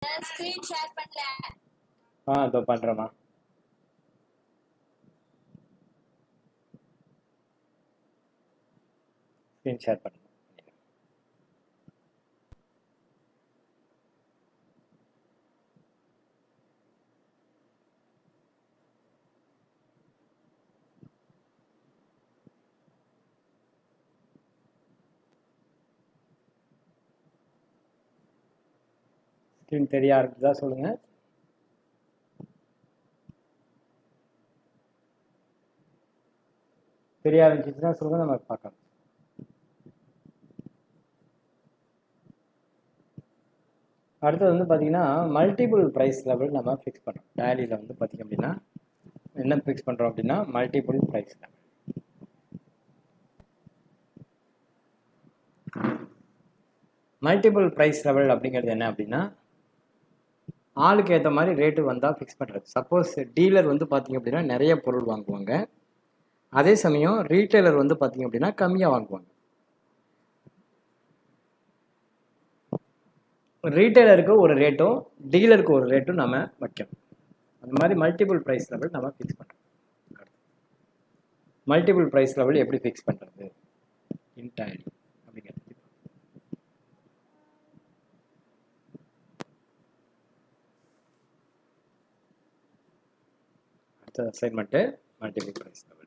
Screen share பண்ணல. இதோ பண்றேம்மா. Screen share பண்ணு. ஸ்கிரீன் தெரிய ஆரம்பிச்சதா சொல்லுங்க. தெரிய ஆரம்பிச்சுன்னா சொல்லுங்க, நம்ம பார்க்கலாம். அடுத்தது வந்து பார்த்தீங்கன்னா மல்டிபிள் ப்ரைஸ் லெவல் நம்ம ஃபிக்ஸ் பண்ணுறோம். டேலியில் வந்து பார்த்தீங்க அப்படின்னா என்ன ஃபிக்ஸ் பண்ணுறோம் அப்படின்னா multiple price level. Multiple price level அப்படிங்கிறது என்ன அப்படின்னா ஆளுக்கு ஏற்ற மாதிரி ரேட்டு வந்தால் ஃபிக்ஸ் பண்ணுறது. சப்போஸ் டீலர் வந்து பார்த்தீங்க அப்படின்னா நிறைய பொருள் வாங்குவாங்க, அதே சமயம் ரீட்டைலர் வந்து பார்த்தீங்க அப்படின்னா கம்மியாக வாங்குவாங்க. ரீட்டைலருக்கு ஒரு ரேட்டும் டீலருக்கு ஒரு ரேட்டும் நம்ம வைக்கணும். அந்த மாதிரி மல்டிபிள் ப்ரைஸ் லெவல் நம்ம ஃபிக்ஸ் பண்ணுறோம். மல்டிபிள் ப்ரைஸ் லெவல் எப்படி ஃபிக்ஸ் பண்ணுறது இன் டேலி அப்படிங்கிறது அடுத்த அசைன்மெண்ட்டு மல்டிபிள் ப்ரைஸ் லெவல்.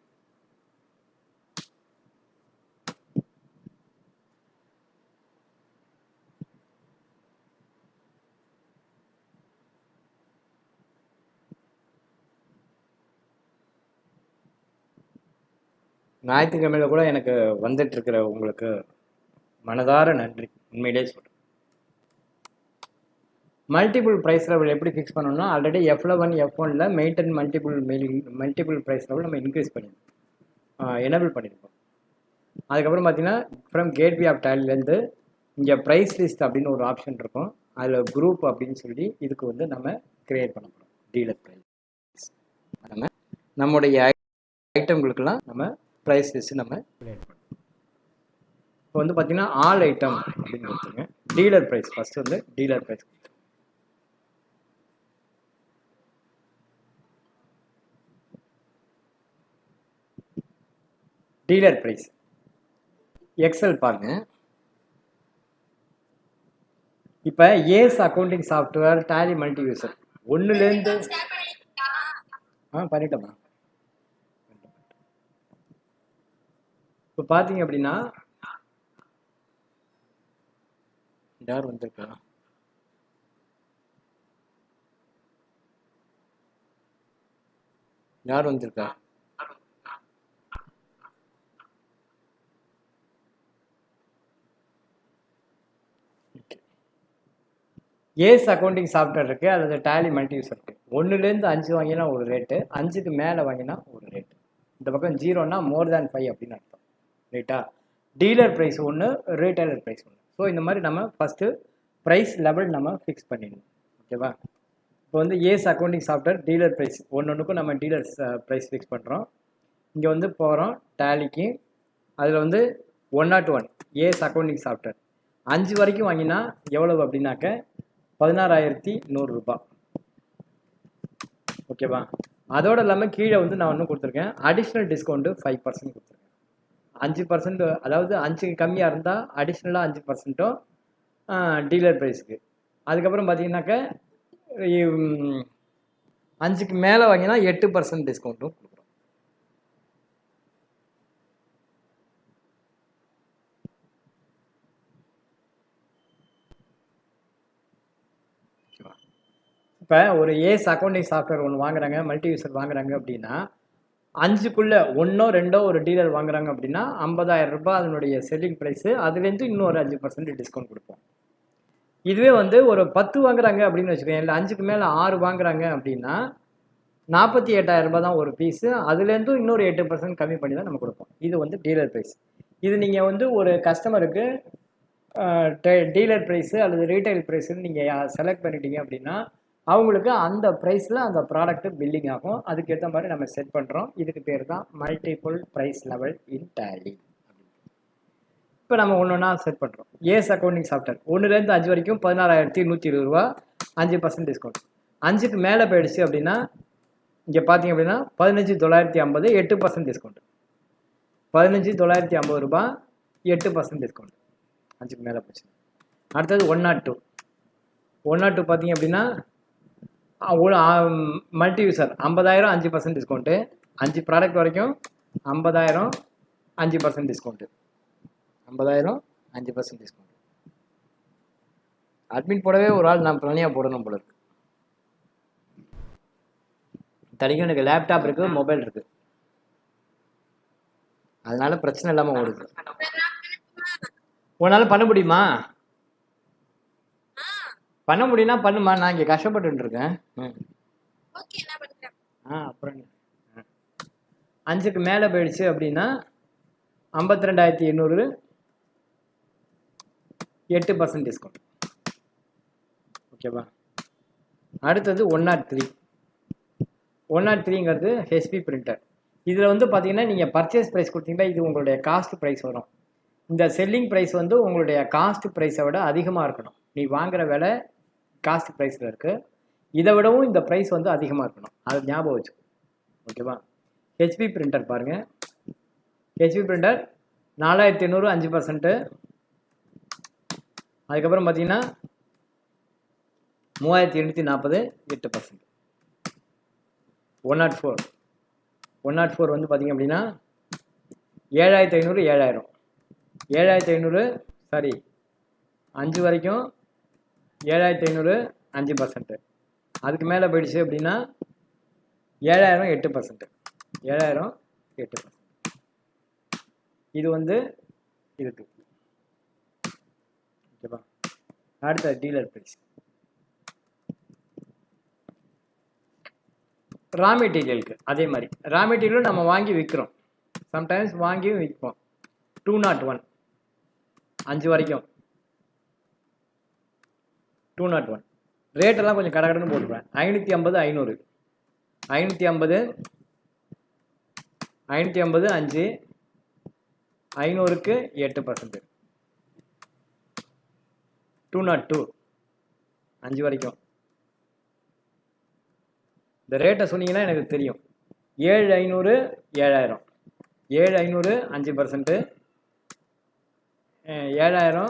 ஞாயிற்றுக்கிழமையில கூட எனக்கு வந்துட்டு இருக்கிற உங்களுக்கு மனதார நன்றி, உண்மையிலே சொல்கிறேன். மல்டிபிள் ப்ரைஸ் லெவல் எப்படி ஃபிக்ஸ் பண்ணணும்னா ஆல்ரெடி F11 F1ல மெயின்டைன் மல்டிபிள் ப்ரைஸ் லெவல் நம்ம இன்க்ரீஸ் பண்ணியிருக்கோம், எனபிள் பண்ணியிருக்கோம். அதுக்கப்புறம் பார்த்தீங்கன்னா ஃப்ரம் கேட்வே ஆஃப் டேலிலேருந்து இங்கே ப்ரைஸ் லிஸ்ட் அப்படின்னு ஒரு ஆப்ஷன் இருக்கும், அதில் குரூப் அப்படின்னு சொல்லி இதுக்கு வந்து நம்ம கிரியேட் பண்ண போகிறோம். டீலர் ப்ரைஸ் நம்ம நம்முடைய ஐட்டங்களுக்கெல்லாம் நம்ம ப்ரைஸ் லிஸ்ட் நம்ம கிரியேட் பண்ணுறோம். இப்போ வந்து பார்த்தீங்கன்னா ஆல் ஐட்டம் அப்படின்னு கொடுத்துருங்க. டீலர் ப்ரைஸ் ஃபஸ்ட்டு வந்து dealer price dealer price excel பாருங்க. இப்போ ace accounting software Tally multi user ஒன்றுலேருந்து பண்ணிட்டோமா. இப்போ பார்த்தீங்க அப்படின்னா யார் வந்திருக்கா, யார் வந்திருக்கா? ஏஸ் அக்கௌண்டிங் சாஃப்ட்வேர் இருக்குது, அல்லது டேலி மல்டி யூசர் இருக்குது. 1லேருந்து 5 வாங்கினா ஒரு ரேட்டு, 5க்கு மேலே வாங்கினா ஒரு ரேட்டு. இந்த பக்கம் 0னா மோர் தேன் 5 அப்படின்னு அர்த்தம், ரைட்டா? டீலர் ப்ரைஸ் ஒன்று, ரீட்டைலர் ப்ரைஸ் ஒன்று. ஸோ இந்த மாதிரி நம்ம ஃபஸ்ட்டு ப்ரைஸ் லெவல் நம்ம ஃபிக்ஸ் பண்ணிடணும், ஓகேவா? இப்போ வந்து ace accounting software dealer price ஒன்றுக்கும் நம்ம டீலர்ஸ் ப்ரைஸ் ஃபிக்ஸ் பண்ணுறோம். இங்கே வந்து போகிறோம் டேலிக்கு, அதில் வந்து 101 ஏஸ் அக்கௌண்டிங் சாஃப்ட்வேர் 5 வரைக்கும் வாங்கினா எவ்வளவு அப்படின்னாக்க 16,100 ரூபாய், ஓகேவா? அதோடு இல்லாமல் கீழே வந்து நான் ஒன்று கொடுத்துருக்கேன், அடிஷ்னல் டிஸ்கவுண்ட்டு 5% கொடுத்துருக்கேன். 5%, அதாவது 5க்கு கம்மியாக இருந்தால் அடிஷ்னலாக 5%ம் டீலர் ப்ரைஸுக்கு. அதுக்கப்புறம் பார்த்தீங்கன்னாக்க 5க்கு மேலே வாங்கினா 8% டிஸ்கவுண்ட்டும் கொடுக்குறோம். இப்போ ஒரு ஏஸ் அக்கௌண்டிங் சாஃப்ட்வேர் ஒன்று வாங்குறாங்க, மல்டி யூசர் வாங்குறாங்க அப்படின்னா 5க்குள்ளே 1ஓ 2ஓ ஒரு டீலர் வாங்குறாங்க அப்படின்னா 50,000 ரூபாய் அதனுடைய செல்லிங் ப்ரைஸு, அதுலேருந்து இன்னொரு 5% டிஸ்கவுண்ட் கொடுப்போம். இதுவே வந்து ஒரு 10 வாங்குறாங்க அப்படின்னு வச்சுக்கோங்க, இல்லை 5க்கு மேலே 6 வாங்குறாங்க அப்படின்னா 48,000 ரூபாய் தான் ஒரு பீஸு, அதுலேருந்து இன்னொரு 8% கம்மி பண்ணி தான் நம்ம கொடுப்போம். இது வந்து டீலர் ப்ரைஸ். இது நீங்கள் வந்து ஒரு கஸ்டமருக்கு டீலர் ப்ரைஸு அல்லது ரீட்டைல் ப்ரைஸுன்னு நீங்கள் செலக்ட் பண்ணிட்டீங்க அப்படின்னா அவங்களுக்கு அந்த ப்ரைஸில் அந்த ப்ராடக்ட்டு பில்லிங் ஆகும். அதுக்கேற்ற மாதிரி நம்ம செட் பண்ணுறோம். இதுக்கு பேர் தான் multiple price level in Tally. இப்போ இப்போ நம்ம ஒன்று ஒன்றா செட் பண்ணுறோம். ஏஎஸ் அக்கௌண்டிங் சாஃப்ட்வேர் 1லேருந்து 5 வரைக்கும் 16,120 ரூபா, 5% டிஸ்கவுண்ட். 5க்கு மேலே போயிடுச்சு அப்படின்னா இங்கே பார்த்தீங்க அப்படின்னா 15,950, 8% டிஸ்கவுண்ட். 15,950 ரூபா, 8% டிஸ்கவுண்ட். 5க்கு மேலே போச்சு. அடுத்தது 102. 102 பார்த்தீங்க அப்படின்னா மல்டி யூசர் 50,000 5% டிஸ்கவுண்ட்டு. 5 ப்ராடக்ட் வரைக்கும் 50,000 5% டிஸ்கவுண்ட்டு. 50,000 5% டிஸ்கவுண்ட். அட்மிட் போடவே ஒரு ஆள் நான் தனியாக போடணும் போல இருக்கு. தனிக்கும் எனக்கு லேப்டாப் இருக்கு, மொபைல் இருக்கு, அதனால பிரச்சனை இல்லாம ஓடுது. உன்னால பண்ண முடியுமா? பண்ண முடியும்னா பண்ணுமா, நான் இங்க கஷ்டப்பட்டு இருக்கேன். அப்புறம் 5க்கு மேல போயிடுச்சு அப்படின்னா 52,800, 8% டிஸ்கவுண்ட். ஓகேவா? அடுத்தது 103. 103ங்கிறது ஹெச்பி பிரிண்டர். இதில் வந்து பார்த்தீங்கன்னா நீங்கள் பர்ச்சேஸ் ப்ரைஸ் கொடுத்தீங்கன்னா இது உங்களுடைய காஸ்ட் ப்ரைஸ் வரும். இந்த செல்லிங் ப்ரைஸ் வந்து உங்களுடைய காஸ்ட் ப்ரைஸை விட அதிகமாக இருக்கணும். நீ வாங்குகிற விலை காஸ்ட் ப்ரைஸில் இருக்குது, இதை விடவும் இந்த ப்ரைஸ் வந்து அதிகமாக இருக்கணும். அது ஞாபகம் வச்சு. ஓகேவா? ஹெச்பி பிரிண்டர் பாருங்கள். HP printer 4,800 5%. அதுக்கப்புறம் பார்த்தீங்கன்னா 3,840 8%. 104 வந்து பார்த்தீங்க அப்படின்னா 7,500 7,000. 7,500 சாரி 5 வரைக்கும் 7,500 5%. அதுக்கு மேலே போயிடுச்சு அப்படின்னா 7,000 8%. 7,000 8%. இது வந்து இருக்கு. ஓகேவா? அடுத்த டீலர் ப்ரைஸ். ரா மெட்டீரியலுக்கு அதே மாதிரி ரா மெட்டீரியலும் நம்ம வாங்கி விற்கிறோம். சம்டைம்ஸ் வாங்கியும் விற்போம். 201 5 வரைக்கும் 201 ரேட்டெல்லாம் கொஞ்சம் கடகடன்னு போட்டுருவேன். 550 500 550 550 5 500க்கு 8%. 202 5 வரைக்கும். இந்த ரேட்டை சொன்னீங்கன்னா எனக்கு தெரியும். 7,500 7,000 7,500 5%, 7,000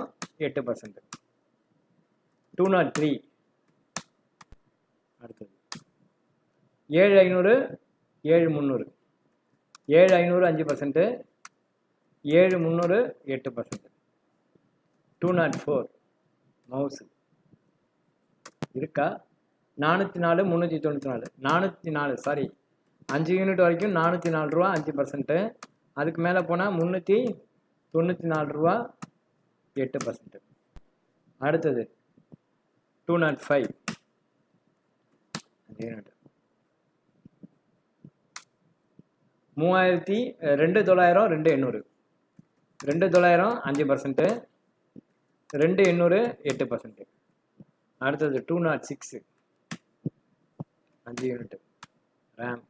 8%. 203 அடுத்தது 7,500 7,300 7,500 5%, 7,300 8%. 204 மவுஸ் இருக்கா? 404 394 404 சாரி 5 யூனிட் வரைக்கும் 404 ரூபா 5%. அதுக்கு மேலே போனால் 394 ரூபா 8%. அடுத்தது 205 5 யூனிட் 2,900 2,800 2,900 5%, 2,800 8%. அடுத்தது 206 5 unit RAM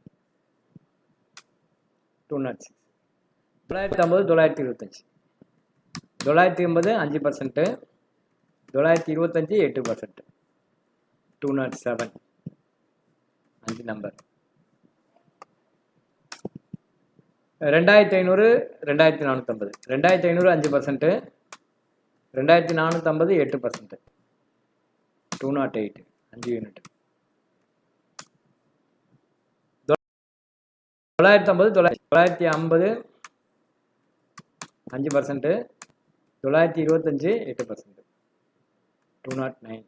206 950 925 980 5%, 925 8%. 207 5 number 2,500 2,450 2,500 5%, 2,450 8%. 208 5 unit 950 950 5%, 925 8%. 209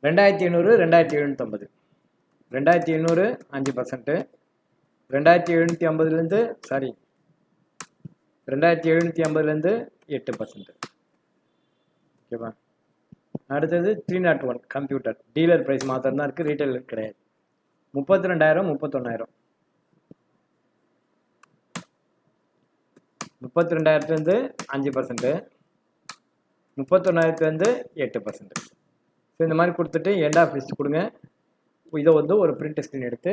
2,800 2,750 2,800 5%, 2,750 sorry 2,750 8%. ஓகேவா? அடுத்தது 301 கம்ப்யூட்டர். டீலர் ப்ரைஸ் மாத்திரம் தான் இருக்குது, ரீட்டைல் கிடையாது. 32,000 31,000 32,000 5%, 31,000 8%. ஸோ இந்த மாதிரி கொடுத்துட்டு எண்ட் ஆஃப் லிஸ்ட் கொடுங்க. இதை வந்து ஒரு பிரிண்ட் ஸ்க்ரீன் எடுத்து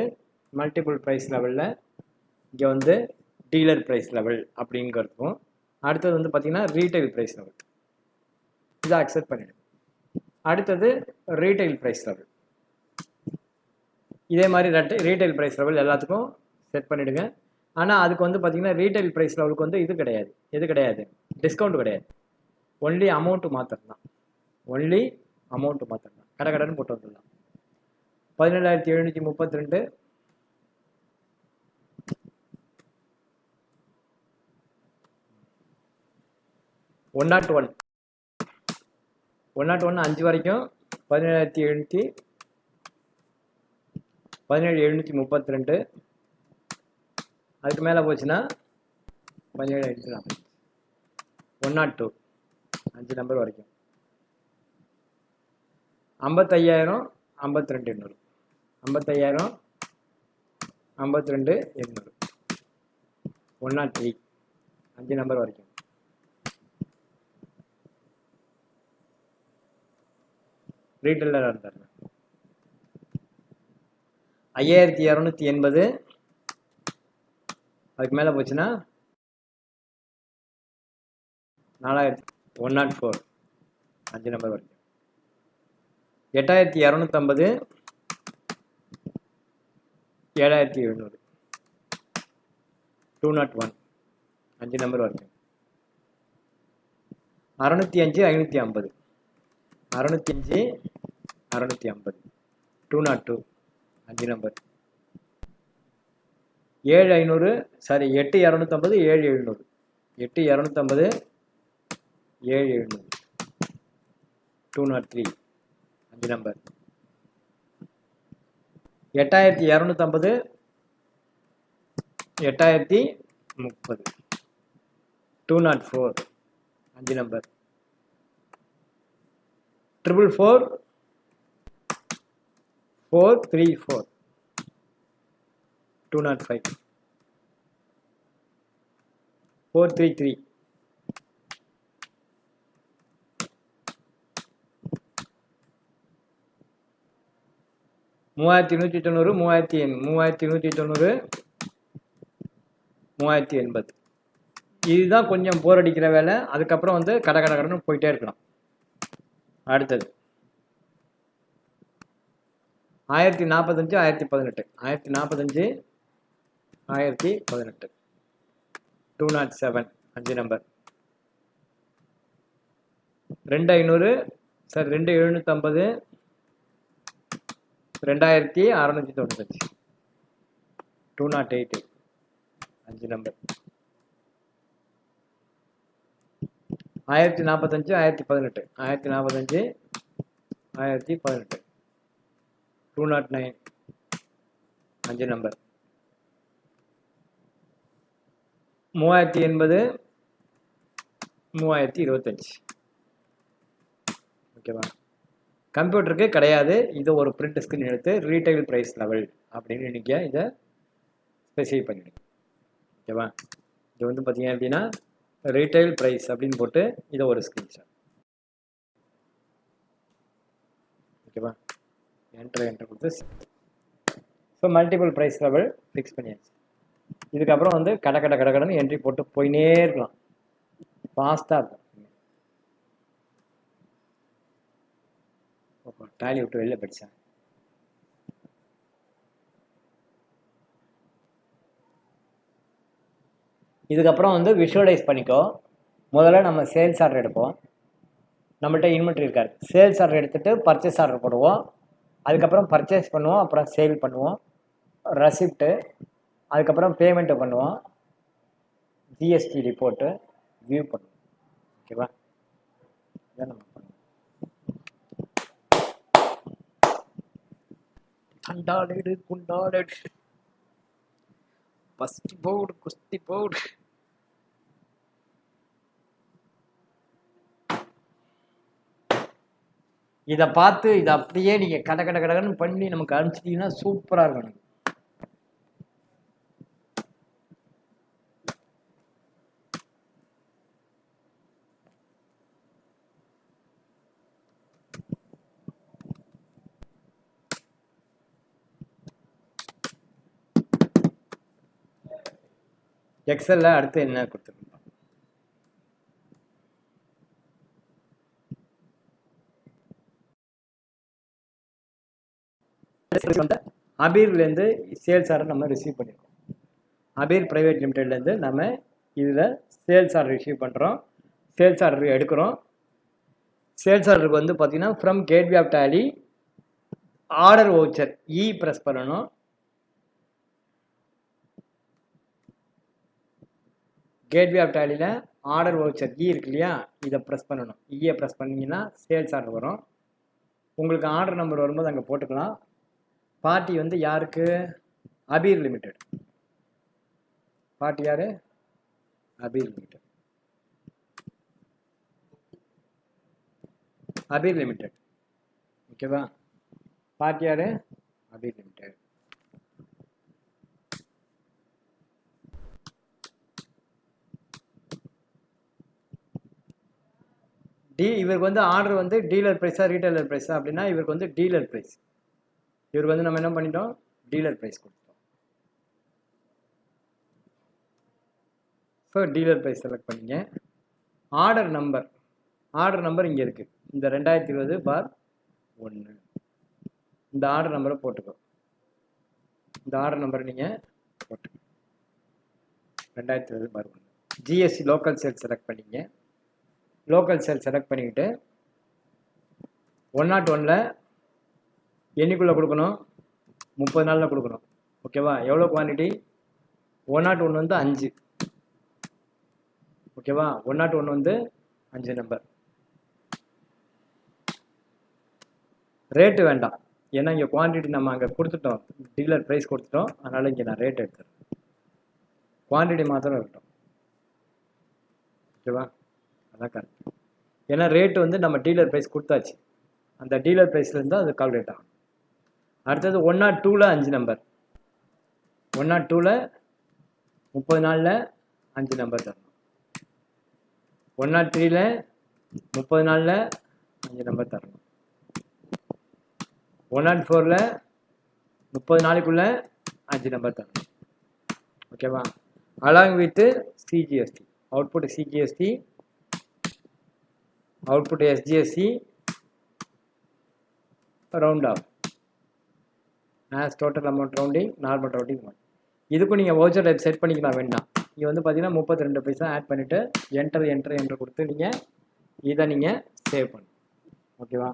மல்டிபிள் ப்ரைஸ் லெவலில் இங்கே வந்து டீலர் ப்ரைஸ் லெவல் அப்படிங்கிறதுக்கும், அடுத்தது வந்து பார்த்தீங்கன்னா ரீட்டைல் ப்ரைஸ் லெவல். இதை அக்செப்ட் பண்ணிடுங்க. அடுத்தது ரீட்டைல் ப்ரைஸ் லெவல். இதே மாதிரி ரீட்டைல் ப்ரைஸ் லெவல் எல்லாத்துக்கும் செட் பண்ணிவிடுங்க. ஆனால் அதுக்கு வந்து பார்த்தீங்கன்னா ரீட்டைல் ப்ரைஸ் லெவலுக்கு வந்து இது கிடையாது, டிஸ்கவுண்ட் கிடையாது. ஒன்லி அமௌண்ட்டு மாத்திரம் தான், கடை கடைன்னு போட்டு வந்துடலாம். 17,732 101 5 வரைக்கும் 17,732. அதுக்கு மேலே போச்சுன்னா 17,540. 102 5 நம்பர் வரைக்கும் 55,000 52,800. 55,000 52,800. 103 5 நம்பர் வரைக்கும். ரீட்டெயிலராக இருந்தார். 5,280. அதுக்கு மேலே போச்சுன்னா 4,000. 104 5 நம்பர் வரைக்கும். 8,250. 7,700. 201 5 நம்பர் வரைக்கும். 605 550. 605 650. 202 5 நம்பர். 7,500. சாரி 8,250 7,700. 8,250 7,700. 203 5 நம்பர். 8,250 8,030. 204 5 நம்பர். 444 434. 205 433. 3,190 3,190 3,080. இதுதான் கொஞ்சம் போர் அடிக்கிற வேலை. அதுக்கப்புறம் வந்து கடன்னு போயிட்டே இருக்கலாம். அடுத்தது 1,045 1,018. 1,045 1,018. 207 5 நம்பர். 2,500. சார் 2,750. 2,695. 208 5 நம்பர். 1,045 1,018. 1,045 1,018. 209 5 நம்பர். 3,080 3,025. ஓகேவா? கம்ப்யூட்டருக்கு கிடையாது. இது ஒரு பிரிண்ட் ஸ்கிரீன் எடுத்து ரீட்டைல் ப்ரைஸ் லெவல் அப்படின்னு நீங்கள் இதை ஸ்பெசிஃபை பண்ணிடுங்க. ஓகேவா? இது வந்து பார்த்தீங்க அப்படின்னா ரீட்டைல் ப்ரைஸ் அப்படின்னு போட்டு இதை ஒரு ஸ்க்ரீன்ஷாட். ஓகேவா? என்டர் கொடுத்து so multiple price level fix பண்ணியாச்சு. இதுக்கப்புறம் வந்து கடன்னு என்ட்ரி போட்டு போயினே இருக்கலாம். ஃபாஸ்ட்டாக இருக்கும். டேலி விட்டு வெளில படித்தேன். இதுக்கப்புறம் வந்து விஷுவலைஸ் பண்ணிக்கோ. முதல்ல நம்ம சேல்ஸ் ஆர்டர் எடுப்போம். நம்மள்ட்ட இன்வென்ட்ரி இருக்காது. சேல்ஸ் ஆர்டர் எடுத்துகிட்டு பர்ச்சேஸ் ஆர்டர் போடுவோம். அதுக்கப்புறம் பர்ச்சேஸ் பண்ணுவோம். அப்புறம் சேல் பண்ணுவோம். ரெசிப்ட்டு, அதுக்கப்புறம் பேமெண்ட்டு பண்ணுவோம். ஜிஎஸ்டி ரிப்போர்ட்டு வியூ பண்ணுவோம். ஓகேவா? இதான் நம்ம பண்ணுவோம். கண்டாடு குண்டாடு பஸ்டி போர்டு குஸ்தி போர்டு. இதை பார்த்து இதை அப்படியே நீங்கள் கடன்னு பண்ணி நமக்கு அனுப்பிச்சிட்டிங்கன்னா சூப்பராக இருக்கும். எக்ஸல்ல அடுத்து என்ன கொடுத்துருக்கோம்? அபீர்லேருந்து சேல்ஸ் ஆர்டர் நம்ம ரிசீவ் பண்ணியிருக்கோம். அபீர் பிரைவேட் லிமிடெட்லேருந்து நம்ம இதில் சேல்ஸ் ஆர்டர் ரிசீவ் பண்ணுறோம். சேல்ஸ் ஆர்டர் எடுக்கிறோம். சேல்ஸ் ஆர்டருக்கு வந்து பார்த்தீங்கன்னா from gateway of Tally order voucher இ ப்ரெஸ் பண்ணணும். கேட்வே ஆஃப் டேலியில் ஆர்டர் வவுச்சர் இ இருக்கு இல்லையா, இதை ப்ரெஸ் பண்ணணும். இயை ப்ரெஸ் பண்ணிங்கன்னா சேல்ஸ் ஆர்டர் வரும். உங்களுக்கு ஆர்டர் நம்பர் வரும்போது அங்கே போட்டுக்கலாம். பார்ட்டி வந்து யாருக்கு? அபீர் லிமிடெட். பார்ட்டி யாரு? அபீர் லிமிடெட். அபீர் லிமிடெட். ஓகேவா? பார்ட்டி யாரு? அபீர் லிமிடெட். இவருக்கு வந்து ஆர்டர் வந்து டீலர் ப்ரைஸா ரீட்டைலர் ப்ரைஸா அப்படின்னா இவருக்கு வந்து டீலர் ப்ரைஸ். இவருக்கு வந்து நம்ம என்ன பண்ணிட்டோம்? டீலர் ப்ரைஸ் கொடுத்தோம். ஸோ டீலர் ப்ரைஸ் செலக்ட் பண்ணிங்க. ஆர்டர் நம்பர் இங்கே இருக்குது. இந்த 2020/1 இந்த ஆர்டர் நம்பரை போட்டுக்கோ. இந்த ஆர்டர் நம்பரை நீங்கள் போட்டுக்கோ. 2020/1 ஜிஎஸ்டி லோக்கல் சேல் செலக்ட் பண்ணிங்க. லோக்கல் சேல் செலக்ட் பண்ணிக்கிட்டு 101ல் என்னைக்குள்ளே கொடுக்கணும்? 30 நாளில் கொடுக்கணும். ஓகேவா? எவ்வளோ குவான்டிட்டி? 101 வந்து 5. ஓகேவா? 101 வந்து 5 நம்பர். ரேட்டு வேண்டாம், ஏன்னா இங்கே குவான்டிட்டி நம்ம அங்கே கொடுத்துட்டோம், டீலர் ப்ரைஸ் கொடுத்துட்டோம். அதனால் இங்கே நான் ரேட் எடுத்துறேன். குவான்டிட்டி மாத்திரம் இருக்கட்டும். ஓகேவா? அதான் கரெக்ட். ஏன்னா ரேட்டு வந்து நம்ம டீலர் ப்ரைஸ் கொடுத்தாச்சு. அந்த டீலர் ப்ரைஸ்லேருந்து அது கால்குலேட் ஆகும். அடுத்தது 102ல் 5 நம்பர். 102ல் 30 நாளில் 5 நம்பர் தரணும். 103ல் 30 நாளில் 5 நம்பர் தரணும். 104ல் 30 நாளைக்குள்ளே 5 நம்பர் தரணும். ஓகேவா? Along with CGST, output CGST, output SGST, round off as total amount rounding, normal rounding. இதுக்கும் நீங்கள் வவுச்சர் டைப் செட் பண்ணிக்கலாம் வேண்டாம். இங்கே வந்து பார்த்தீங்கன்னா 32 பைசா ஆட் பண்ணிவிட்டு என்டர் கொடுத்து நீங்கள் இதை நீங்கள் சேவ் பண்ணணும். ஓகேவா?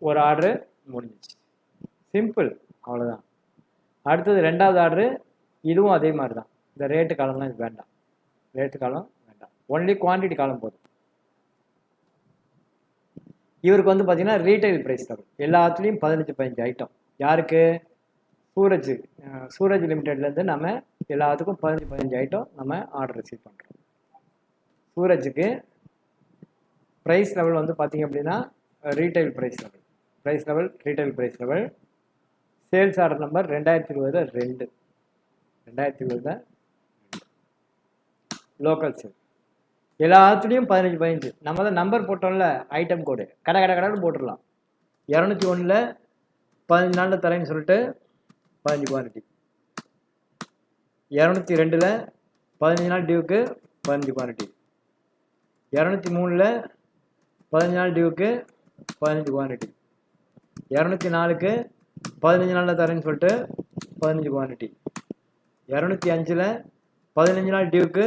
ஒரு ஆர்டரு முடிஞ்சிச்சு. சிம்பிள், அவ்வளோதான். அடுத்தது 2வது ஆர்டரு. இதுவும் அதே மாதிரி தான். இந்த ரேட்டு காலம்லாம் இது வேண்டாம். ரேட்டு காலம் வேண்டாம், ஒன்லி குவான்டிட்டி காலம் போதும். இவருக்கு வந்து பார்த்தீங்கன்னா ரீட்டைல் ப்ரைஸ் தரும். எல்லாத்துலேயும் 15 ஐட்டம். யாருக்கு? சூரஜ் லிமிடெட்லேருந்து நம்ம எல்லாத்துக்கும் 15 ஐட்டம் நம்ம ஆர்டர் ரிசீவ் பண்ணுறோம். சூரஜுக்கு ப்ரைஸ் லெவல் வந்து பார்த்தீங்க அப்படின்னா retail price level retail price level. Sales order number 2020/2. 2020 local sale. எல்லாத்துலேயும் 15 நம்ம தான் நம்பர் போட்டோம்ல, ஐட்டம் கோடு கடைன்னு போட்டுடலாம். 201ல் 15 நாளில் தரேன்னு சொல்லிட்டு 15 குவான்டிட்டி. 202ல் 15 நாள் டியூக்கு 15 குவான்டிட்டி. 203ல் 15 நாள் டியூக்கு 15 குவான்டிட்டி. 204க்கு 15 நாளில் தரேன்னு சொல்லிட்டு 15 குவான்டிட்டி. 205ல் 15 நாள் டியூக்கு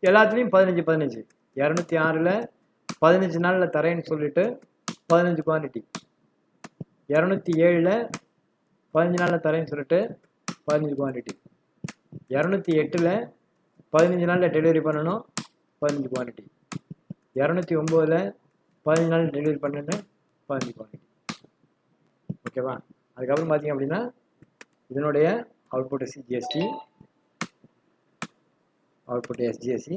எல்லாத்துலேயும் 15. 206ல் 15 நாளில் தரேன்னு சொல்லிட்டு 15 குவான்டிட்டி. 207ல் 15 நாளில் தரேன்னு சொல்லிட்டு 15 குவான்டிட்டி. 208ல் 15 நாளில் டெலிவரி பண்ணணும் 15 குவான்டிட்டி. 209ல் 15 நாள் டெலிவரி பண்ணணும் 15 குவான்டிட்டி. ஓகேவா? அதுக்கப்புறம் பார்த்தீங்க அப்படின்னா இதனுடைய output CGST, output SGST,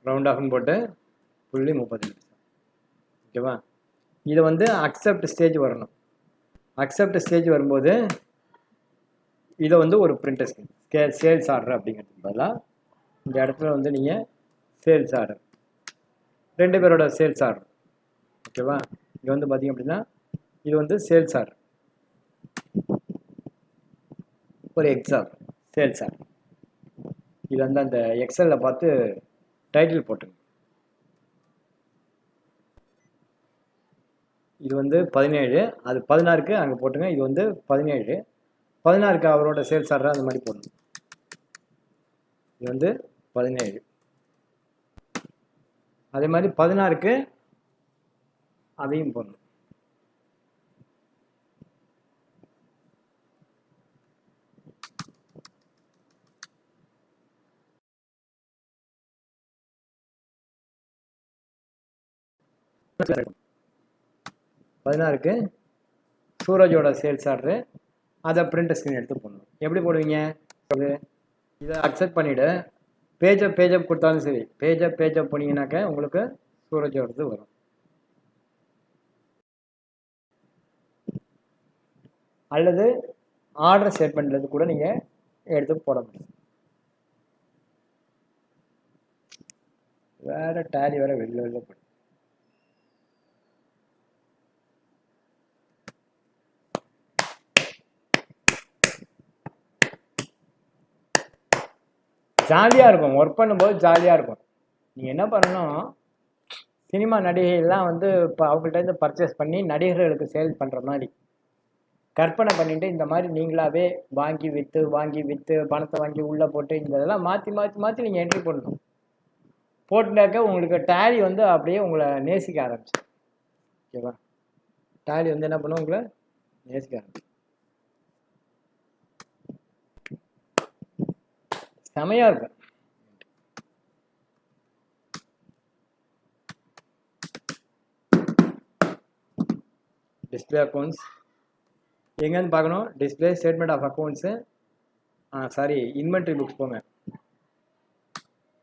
round ஆஃப்னு போட்டு 0.32. ஓகேவா? இதை வந்து அக்செப்ட் ஸ்டேஜ் வரணும். அக்செப்ட் ஸ்டேஜ் வரும்போது இதை வந்து ஒரு பிரிண்டர் ஸ்கிரீன் சேல்ஸ் ஆர்டர் அப்படிங்கிறதுக்கு பதிலாக இந்த இடத்துல வந்து நீங்கள் சேல்ஸ் ஆர்டர் 2 பேரோட சேல்ஸ் ஆர்டர். ஓகேவா? இங்கே வந்து பார்த்தீங்க அப்படின்னா இது வந்து சேல்ஸ் ஆர்டர். ஒரு எக்ஸாம்பிள் சேல்ஸ் ஆர்டர். இது வந்து அந்த எக்ஸலில் பார்த்து டைட்டில் போட்டுங்க. இது வந்து 17, அது 16க்கு அங்கே போட்டுங்க. இது வந்து 17, 16க்கு அவரோட சேல்ஸ் ஆர்டர் அந்த மாதிரி போடணும். இது வந்து 17, அதே மாதிரி 16க்கு அதையும் போடணும். பதினாறுக்கு சூரஜோட சேல்ஸ் ஆர்டரு, அதை பிரிண்ட் ஸ்க்ரீன் எடுத்து போடணும். எப்படி போடுவீங்க? இதை அக்செப்ட் பண்ணிவிடு, பேஜப் கொடுத்தாலும் சரி, பேஜப் போனீங்கன்னாக்க உங்களுக்கு சூரஜோடது வரும். அல்லது ஆர்டர் ஸ்டேட்மெண்ட்லேருந்து கூட நீங்கள் எடுத்து போட முடியும். வேறு டேலி வேறு வெளில போடும். ஜாலியாக இருக்கும், ஒர்க் பண்ணும்போது ஜாலியாக இருக்கும். நீங்கள் என்ன பண்ணணும், சினிமா நடிகைகள்லாம் வந்து இப்போ அவங்கள்ட்ட பர்ச்சேஸ் பண்ணி நடிகர்களுக்கு சேல் பண்ணுற மாதிரி கற்பனை பண்ணிட்டு இந்த மாதிரி நீங்களாவே வாங்கி விற்று பணத்தை வாங்கி உள்ளே போட்டு இந்த இதெல்லாம் மாற்றி நீங்கள் என்ட்ரி பண்ணணும். போட்டுனாக்க உங்களுக்கு டேலி வந்து அப்படியே உங்களை நேசிக்க ஆரம்பிச்சு. ஓகேவா? டேலி வந்து என்ன பண்ணும், உங்களை நேசிக்க ஆரம்பிச்சு. செமையா இருக்கும். டிஸ்பிளே அக்கௌண்ட்ஸ் எங்கேருந்து பார்க்கணும்? Display statement of accounts, inventory books போங்க.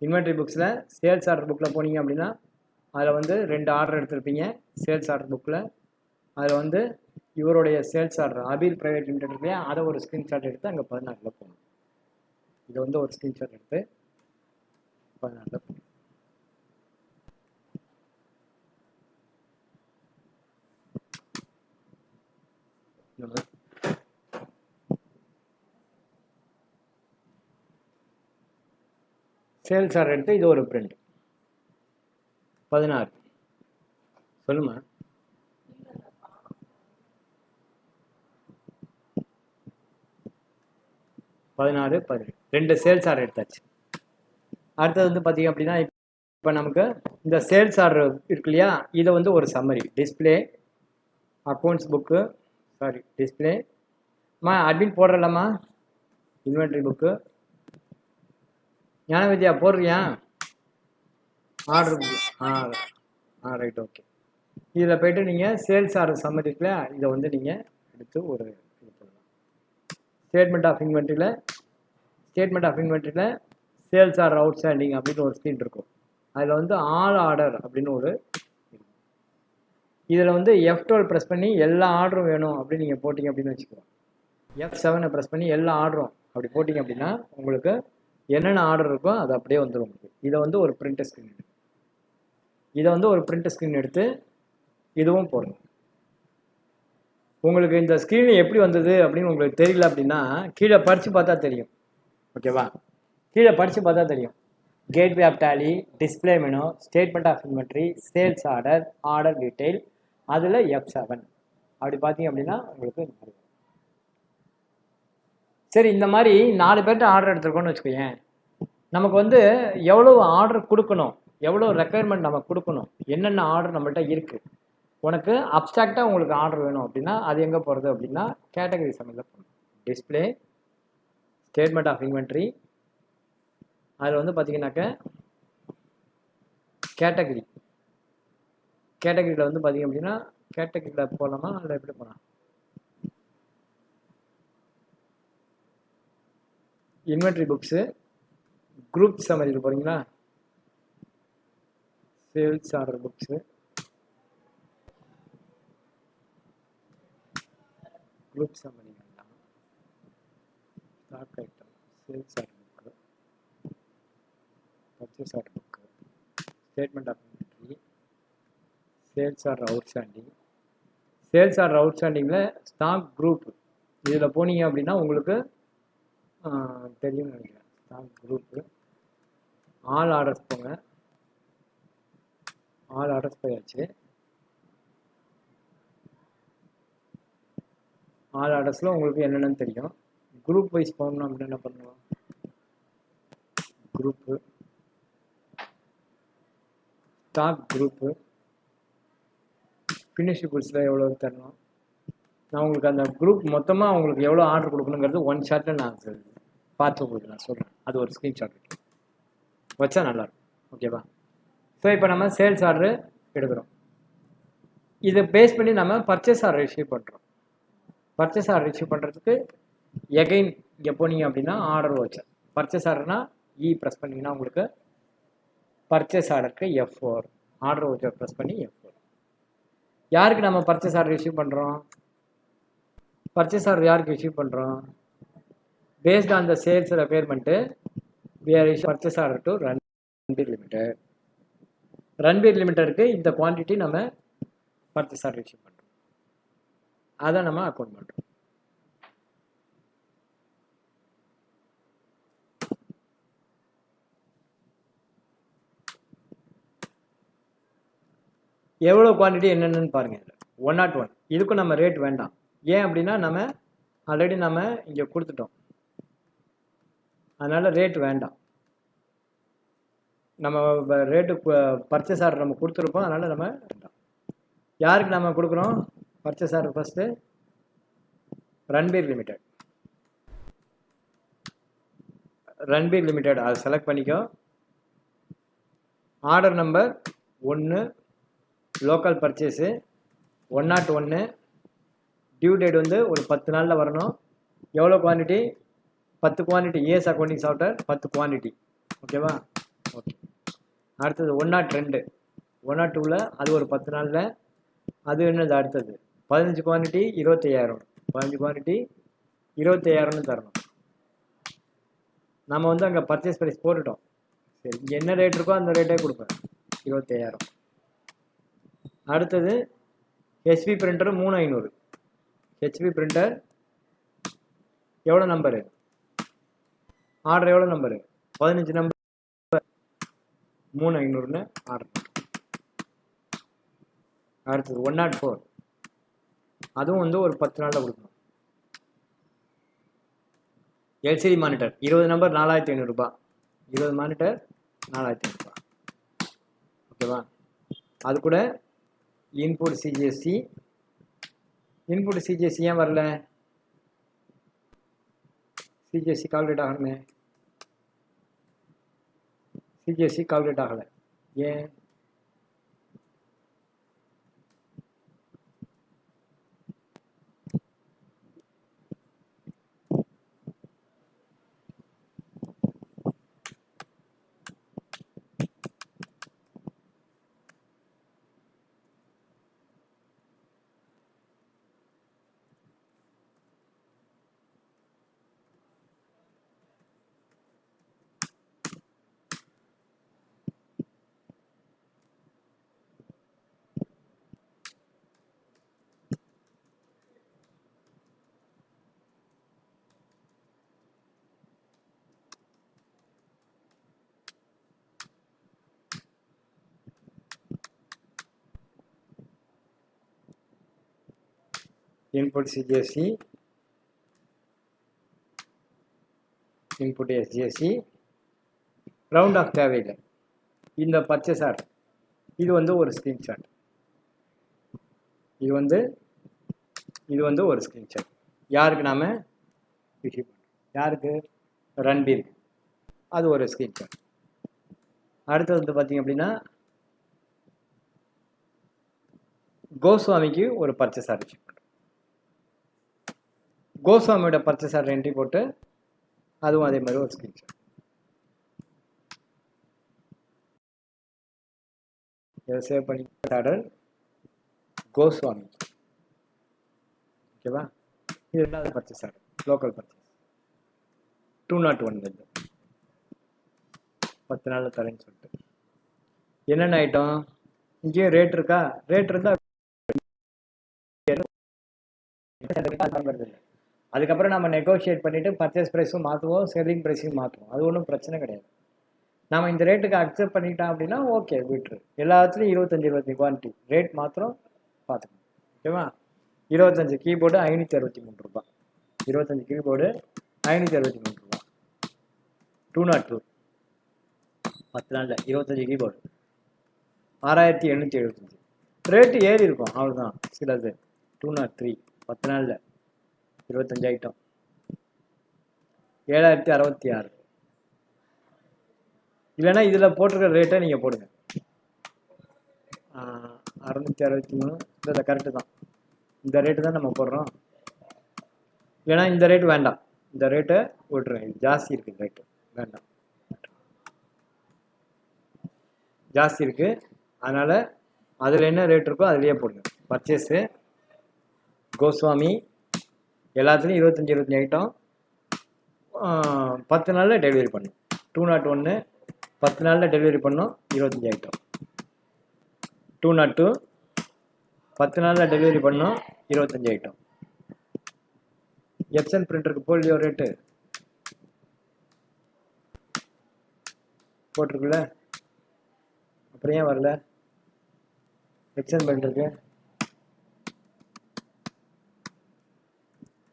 இன்வென்ட்ரி புக்ஸில் சேல்ஸ் ஆர்டர் புக்கில் போனீங்க அப்படின்னா அதில் வந்து 2 ஆர்டர் எடுத்திருப்பீங்க. சேல்ஸ் ஆர்டர் புக்கில் அதில் வந்து இவருடைய சேல்ஸ் ஆர்டர் அபீர் ப்ரைவேட் லிமிடெட் இல்லையா, அதை ஒரு ஸ்க்ரீன்ஷாட் எடுத்து அங்கே 14ல் போகணும். இதை வந்து ஒரு ஸ்க்ரீன்ஷாட் எடுத்து 14ல் போகணும். சேல்ஸ் ஆர்டர் எடுத்து இது ஒரு பிரிண்ட். 16 சொல்லுமா? 16, 18 2 சேல்ஸ் ஆர்டர் எடுத்தாச்சு. அடுத்தது வந்து பார்த்தீங்க அப்படின்னா இப்போ நமக்கு இந்த சேல்ஸ் ஆர்டர் இருக்கு இல்லையா, இதை வந்து ஒரு summary display accounts book display admin போடுறலாமா? இன்வென்ட்ரி புக்கு ஞான வித்யா போடுறியா? Order book right, okay. இதில் போய்ட்டு நீங்கள் சேல்ஸ் ஆர்டர் சம்மரி இருக்குல்ல, இதை வந்து நீங்கள் எடுத்து ஒரு இது பண்ணலாம். ஸ்டேட்மெண்ட் ஆஃப் இன்வென்ட்ரியில் சேல்ஸ் ஆர்டர் அவுட்ஸ்டாண்டிங் அப்படின்னு ஒரு ஸ்க்ரீன் இருக்கும். அதில் வந்து ஆல் ஆர்டர் அப்படின்னு ஒரு இதில் வந்து F12 ப்ரெஸ் பண்ணி எல்லா ஆர்டரும் வேணும் அப்படின்னு நீங்கள் போட்டிங்க அப்படின்னு வச்சுக்கோங்க. F7 ப்ரெஸ் பண்ணி எல்லா ஆர்டரும் அப்படி போட்டிங்க அப்படின்னா உங்களுக்கு என்னென்ன ஆர்டர் இருக்கோ அது அப்படியே வந்துடும் உங்களுக்கு. இதை வந்து ஒரு பிரிண்ட் ஸ்க்ரீன் எடுத்து இதுவும் போடணும். உங்களுக்கு இந்த ஸ்க்ரீன் எப்படி வந்தது அப்படின்னு உங்களுக்கு தெரியல அப்படின்னா கீழே படித்து பார்த்தா தெரியும். ஓகேவா? கீழே படித்து பார்த்தா தெரியும். Gateway of Tally, display menu, statement of inventory, sales order, order detail, அதில் F7 அப்படி பார்த்தீங்க அப்படின்னா உங்களுக்கு இந்த மாதிரி. சரி, இந்த மாதிரி 4 பேர்கிட்ட ஆர்டர் எடுத்துருக்கோன்னு வச்சுக்கோங்க. நமக்கு வந்து எவ்வளோ ஆர்டர் கொடுக்கணும், எவ்வளோ ரெக்குயர்மெண்ட் நம்ம கொடுக்கணும், என்னென்ன ஆர்டர் நம்மள்கிட்ட இருக்குது. உனக்கு அப்ஸ்ட்ராக்டாக உங்களுக்கு ஆர்டர் வேணும் அப்படின்னா அது எங்கே போகிறது அப்படின்னா கேட்டகரி சமையலில் போகணும். டிஸ்பிளே ஸ்டேட்மெண்ட் ஆஃப் இன்வென்ட்ரி, அதில் வந்து பார்த்தீங்கன்னாக்க கேட்டகரியில் வந்து பார்த்தீங்க அப்படின்னா கேட்டகரியில் போகலாமா அதில் எப்படி போகலாம்? இன்வென்ட்ரி புக்ஸு குரூப் சம்மரியில் போகிறீங்களா? Sales order books group summary வேண்டாம். Stock item, sales order book, purchase order book, statement of inventory, sales order outstanding. Sales order அவுட்ஸ்டாண்டிங்கில் ஸ்டாக் குரூப் இதில் போனீங்க அப்படின்னா உங்களுக்கு தெரியும்னு நினைக்கிறேன். ஸ்டாக் குரூப்பு ஆல் ஆர்டர்ஸ் போங்க. ஆல் ஆர்டர்ஸ் போயாச்சு. ஆல் ஆர்டர்ஸில் உங்களுக்கு என்னென்னு தெரியும். குரூப் வைஸ் போகணும் அப்படின்னு என்ன பண்ணுவோம், குரூப்பு ஸ்டாக் குரூப்பு ஃபினிஷ்டு குட்ஸில் எவ்வளோ தரணும். நான் உங்களுக்கு அந்த குரூப் மொத்தமாக உங்களுக்கு எவ்வளோ ஆர்டர் கொடுக்கணுங்கிறது ஒன் ஷாட்டில் நான் பார்த்து உங்களுக்கு நான் சொல்கிறேன். அது ஒரு ஸ்க்ரீன்ஷாட் இருக்கு வச்சா நல்லாயிருக்கும். ஓகேவா? ஸோ இப்போ நம்ம சேல்ஸ் ஆர்டரு எடுக்கிறோம். இதை பேஸ் பண்ணி நம்ம பர்ச்சேஸ் ஆர்டர் ரிசீவ் பண்ணுறோம். பர்ச்சேஸ் ஆர்டர் ரிசீவ் பண்ணுறதுக்கு எகைன் இங்கே போனீங்க அப்படின்னா ஆர்டர் வச்சேன். பர்ச்சேஸ் ஆர்டர்னா ப்ரெஸ் பண்ணிங்கன்னா உங்களுக்கு பர்ச்சேஸ் ஆர்டருக்கு F4 ஆர்டர் வச்ச ப்ரெஸ் பண்ணி F4. யாருக்கு நம்ம பர்ச்சேஸ் ஆர்டர் ரிசீவ் பண்ணுறோம்? பர்ச்சேஸ் ஆர்டர் யாருக்கு ரிசீவ் பண்ணுறோம்? Based on the sales requirement we are issuing purchase order to Ranbir limited. Ranbir லிமிடெடுக்கு இந்த குவான்டிட்டி நம்ம பர்ச்சேஸ் ஆர்டர் ரிசீவ் பண்ணுறோம். அதை நம்ம அக்கௌண்ட் பண்ணுறோம். எவ்வளோ குவான்டிட்டி என்னென்னு பாருங்கள். 101 இதுக்கும் நம்ம ரேட் வேண்டாம். ஏன் அப்படின்னா நம்ம ஆல்ரெடி நம்ம இங்கே கொடுத்துட்டோம், அதனால் ரேட் வேண்டாம். நம்ம ரேட்டு பர்ச்சேஸ் ஆர்டர் நம்ம கொடுத்துருப்போம், அதனால் நம்ம வேண்டாம். யாருக்கு நம்ம கொடுக்குறோம் purchase order? First Ranbir limited. Ranbir limited அதை செலக்ட் பண்ணிக்கோ. Order number 1, local purchase 101, due date வந்து ஒரு 10 நாளில் வரணும். எவ்வளோ quantity? 10 quantity. AS accounting software 10 quantity. ஓகேவா? ஓகே. அடுத்தது 102. 102ல் அது ஒரு 10 நாளில். அது என்னது? அடுத்தது 15 குவான்டிட்டி 25,000. 15 குவான்டிட்டி 25,000ன்னு தரணும். நம்ம வந்து அங்கே பர்ச்சேஸ் ப்ரைஸ் போட்டுட்டோம். சரி, இங்கே என்ன ரேட் இருக்கோ அந்த ரேட்டே கொடுப்பேன், 25,000. அடுத்தது ஹெச்பி பிரிண்டர் 3500. ஹெச்பி பிரிண்டர் எவ்வளோ நம்பரு? ஆர்டர் எவ்வளோ நம்பரு? 15 நம்பர். 3500ன்னு ஆர்டர். அடுத்தது 104. அதுவும் வந்து ஒரு 10 நாளில் கொடுக்கணும். எல்சிடி மானிட்டர் 20 நம்பர் 4500 ரூபாய். 20 மானிட்டர் 4500 ரூபாய். ஓகேவா? அது கூட இன்புட் சிஜிஎஸ்டி. இன்புட் சிஜிஎஸ்டி ஏன் வரல? சிஜிஎஸ்டி கால்குலேட் ஆகணுமே. சிஜிஎஸ்டி கால்குலேட் ஆகலை. ஏன்? Input CGST, input SGST, round off தேவையில்லை. இந்த பர்ச்சேஸ் ஆர்டர் இது வந்து ஒரு ஸ்க்ரீன்ஷாட். இது வந்து ஒரு ஸ்க்ரீன்ஷாட். யாருக்கு நாம் இஷ்யூ பண்ணுறோம்? யாருக்கு? ரன்பீர். அது ஒரு ஸ்க்ரீன்ஷாட். அடுத்தது வந்து பார்த்திங்க அப்படின்னா கோஸ்வாமிக்கு ஒரு பர்ச்சேஸ் ஆர்டர் இஷ்யூ பண்ணுறோம். கோஸ்வாமியோட பர்ச்சேஸ் ஆர்டர் என்ட்ரி போட்டு அதுவும் அதே மாதிரி ஒரு ஸ்க்ரீன்ஷாட். இதை சேவ் பண்ணி ஆர்டர் கோஸ்வாமி. ஓகேவா? இது 2வது பர்ச்சேஸ் ஆர்டர், லோக்கல் பர்ச்சேஸ் 201 10 நாளில் தரேன்னு சொல்லிட்டு. என்னென்ன ஐட்டம்? இங்கேயும் ரேட் இருக்கா? ரேட் இருந்தால் அதுக்கப்புறம் நம்ம நெகோஷியேட் பண்ணிவிட்டு பர்ச்சேஸ் ப்ரைஸும் மாற்றுவோம், செல்லிங் ப்ரைஸையும் மாற்றுவோம். அது ஒன்றும் பிரச்சனை கிடையாது. நம்ம இந்த ரேட்டுக்கு அக்செப்ட் பண்ணிட்டோம் அப்படின்னா ஓகே விட்டுரு. எல்லாத்துலேயும் 25 குவான்டிட்டி ரேட் மாத்திரம் பார்த்துக்கணும். ஓகேவா? 25 கீபோர்டு 563 ரூபா. 25 கீபோர்டு 563 ரூபா. 202 10 நாளில் 25 கீபோர்டு 6875. ரேட்டு ஏறி இருக்கும் அவ்வளோதான். சிலது 203 10 நாளில் 25 ஐட்டம் 7066. இல்லைன்னா இதில் போட்டிருக்கிற ரேட்டை நீங்கள் போடுங்க. 663 இதில் கரெக்டு தான். இந்த ரேட்டு தான் நம்ம போடுறோம். இல்லைன்னா இந்த ரேட்டு வேண்டாம், இந்த ரேட்டை விட்டுருங்க. இது ஜாஸ்தி இருக்குது, ரேட்டு வேண்டாம், ஜாஸ்தி இருக்குது. அதனால் அதில் என்ன ரேட் இருக்கோ அதிலேயே போடுங்க. பர்ச்சேஸு கோஸ்வாமி எல்லாத்துலேயும் 25 ஐட்டம் 10 நாளில் டெலிவரி பண்ணும். 201 10 நாளில் டெலிவரி பண்ணோம் 25 ஐட்டம். 202 10 நாளில் டெலிவரி பண்ணோம் 25 ஐட்டம். எப்சன் பிரிண்டருக்கு போலியோ ரேட்டு போட்டிருக்குல்ல, அப்புறம் ஏன் வரல? எப்சன் பிரிண்டருக்கு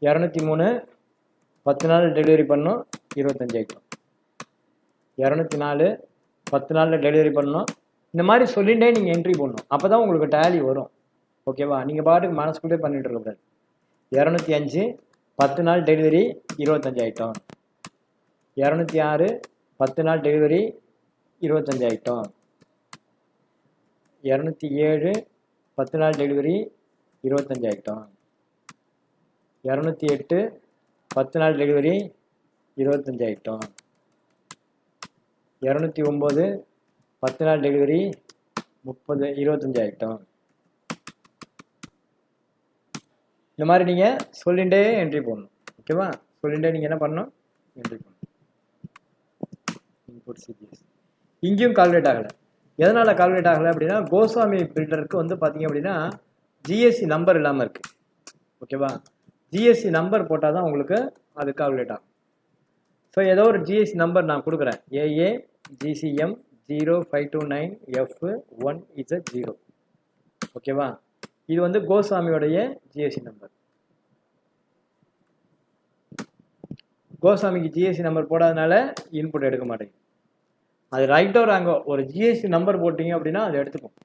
203 10 நாள் டெலிவரி பண்ணோம் 25 ஐட்டம். 204 10 நாளில் டெலிவரி பண்ணோம். இந்த மாதிரி சொல்லிகிட்டே நீங்கள் என்ட்ரி பண்ணணும். அப்போ தான் உங்களுக்கு டேலி வரும். ஓகேவா? நீங்கள் பாட்டுக்கு மனசுக்குள்ளே பண்ணிட்டு இருக்கக்கூடாது. 205 10 நாள் டெலிவரி 25 ஐட்டம். 206 10 நாள் டெலிவரி 25 ஐட்டம். 207 10 நாள் டெலிவரி 25 ஐட்டம். 208 10 நாள் டெலிவரி 25 ஐட்டம். 209 10 நாள் டெலிவரி 25 ஐட்டம். இந்த மாதிரி நீங்கள் சொல்லிகிட்டே என்ட்ரி போடணும். ஓகேவா? சொல்லிகிட்டே நீங்கள் என்ன பண்ணணும்? என்ட்ரி பண்ணணும். இன்புட் சிபிஎஸ் இங்கேயும் கால்குலேட் ஆகலை. எதனால் கால்குலேட் ஆகலை அப்படின்னா, கோஸ்வாமி பில்டருக்கு வந்து பார்த்தீங்க அப்படின்னா ஜிஎஸ்டி நம்பர் இல்லாமல் இருக்குது. ஓகேவா? ஜிஎஸ்டி நம்பர் போட்டால் தான் உங்களுக்கு அது கால்குலேட் ஆகும். ஸோ ஏதோ ஒரு ஜிஎஸ்டி நம்பர் நான் கொடுக்குறேன். AA GCM 0529F1Z0. ஓகேவா? இது வந்து கோஸ்வாமியோடைய ஜிஎஸ்டி நம்பர். கோஸ்வாமிக்கு ஜிஎஸ்டி நம்பர் போடாதனால இன்புட் எடுக்க மாட்டேங்குது. அது ரைட்டோ ராங்கோ ஒரு ஜிஎஸ்டி நம்பர் போட்டிங்க அப்படின்னா அது எடுத்துக்கும்.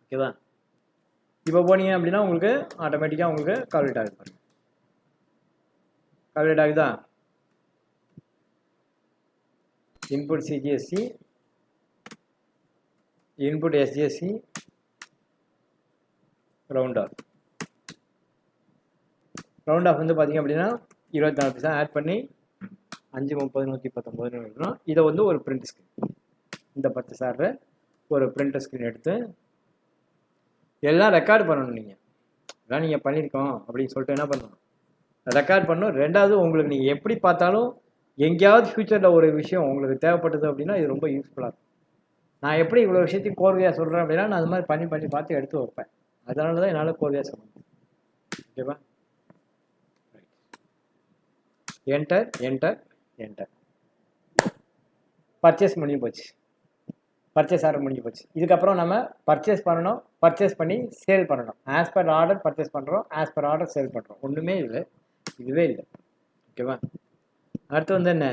ஓகேவா? இப்போ போனீங்க அப்படின்னா உங்களுக்கு ஆட்டோமேட்டிக்காக உங்களுக்கு கால்குலேட் ஆகுது. பாருங்க, கால்குலேட் ஆகுதா? Input CGSC, input SGSC, round off. Round off வந்து பார்த்தீங்க அப்படின்னா 24% ஆட் பண்ணி 5 30 119 இருக்கணும். இதை வந்து ஒரு பிரிண்ட் ஸ்க்ரீன், இந்த 10 சார்ரை ஒரு பிரிண்ட் ஸ்க்ரீன் எடுத்து எல்லாம் ரெக்கார்டு பண்ணணும். நீங்கள் எல்லாம் நீங்கள் பண்ணியிருக்கோம் அப்படின்னு சொல்லிட்டு என்ன பண்ணணும்? ரெக்கார்ட் பண்ணணும். ரெண்டாவது, உங்களுக்கு நீங்கள் எப்படி பார்த்தாலும் எங்கேயாவது ஃப்யூச்சரில் ஒரு விஷயம் உங்களுக்கு தேவைப்பட்டது அப்படின்னா இது ரொம்ப யூஸ்ஃபுல்லாக இருக்கும். நான் எப்படி இவ்வளோ விஷயத்தையும் கோர்வையாக சொல்கிறேன் அப்படின்னா நான் அது மாதிரி பண்ணி பார்த்து எடுத்து வைப்பேன். அதனால தான் என்னால் கோர்வையாக சொல்ல முடியும். ஓகேவா? Enter enter enter. பர்ச்சேஸ் முடிஞ்சு போச்சு. பர்ச்சேஸ் ஆர்டர் முடிஞ்சு போச்சு. இதுக்கப்புறம் நம்ம பர்ச்சேஸ் பண்ணணும், பர்ச்சேஸ் பண்ணி சேல் பண்ணணும். ஆஸ் பர் ஆர்டர் பர்ச்சேஸ் பண்ணுறோம், ஆஸ் பர் ஆர்டர் சேல் பண்ணுறோம். ஒன்றுமே இல்லை, இதுவே இல்லை. ஓகேவா? அடுத்து வந்து என்ன?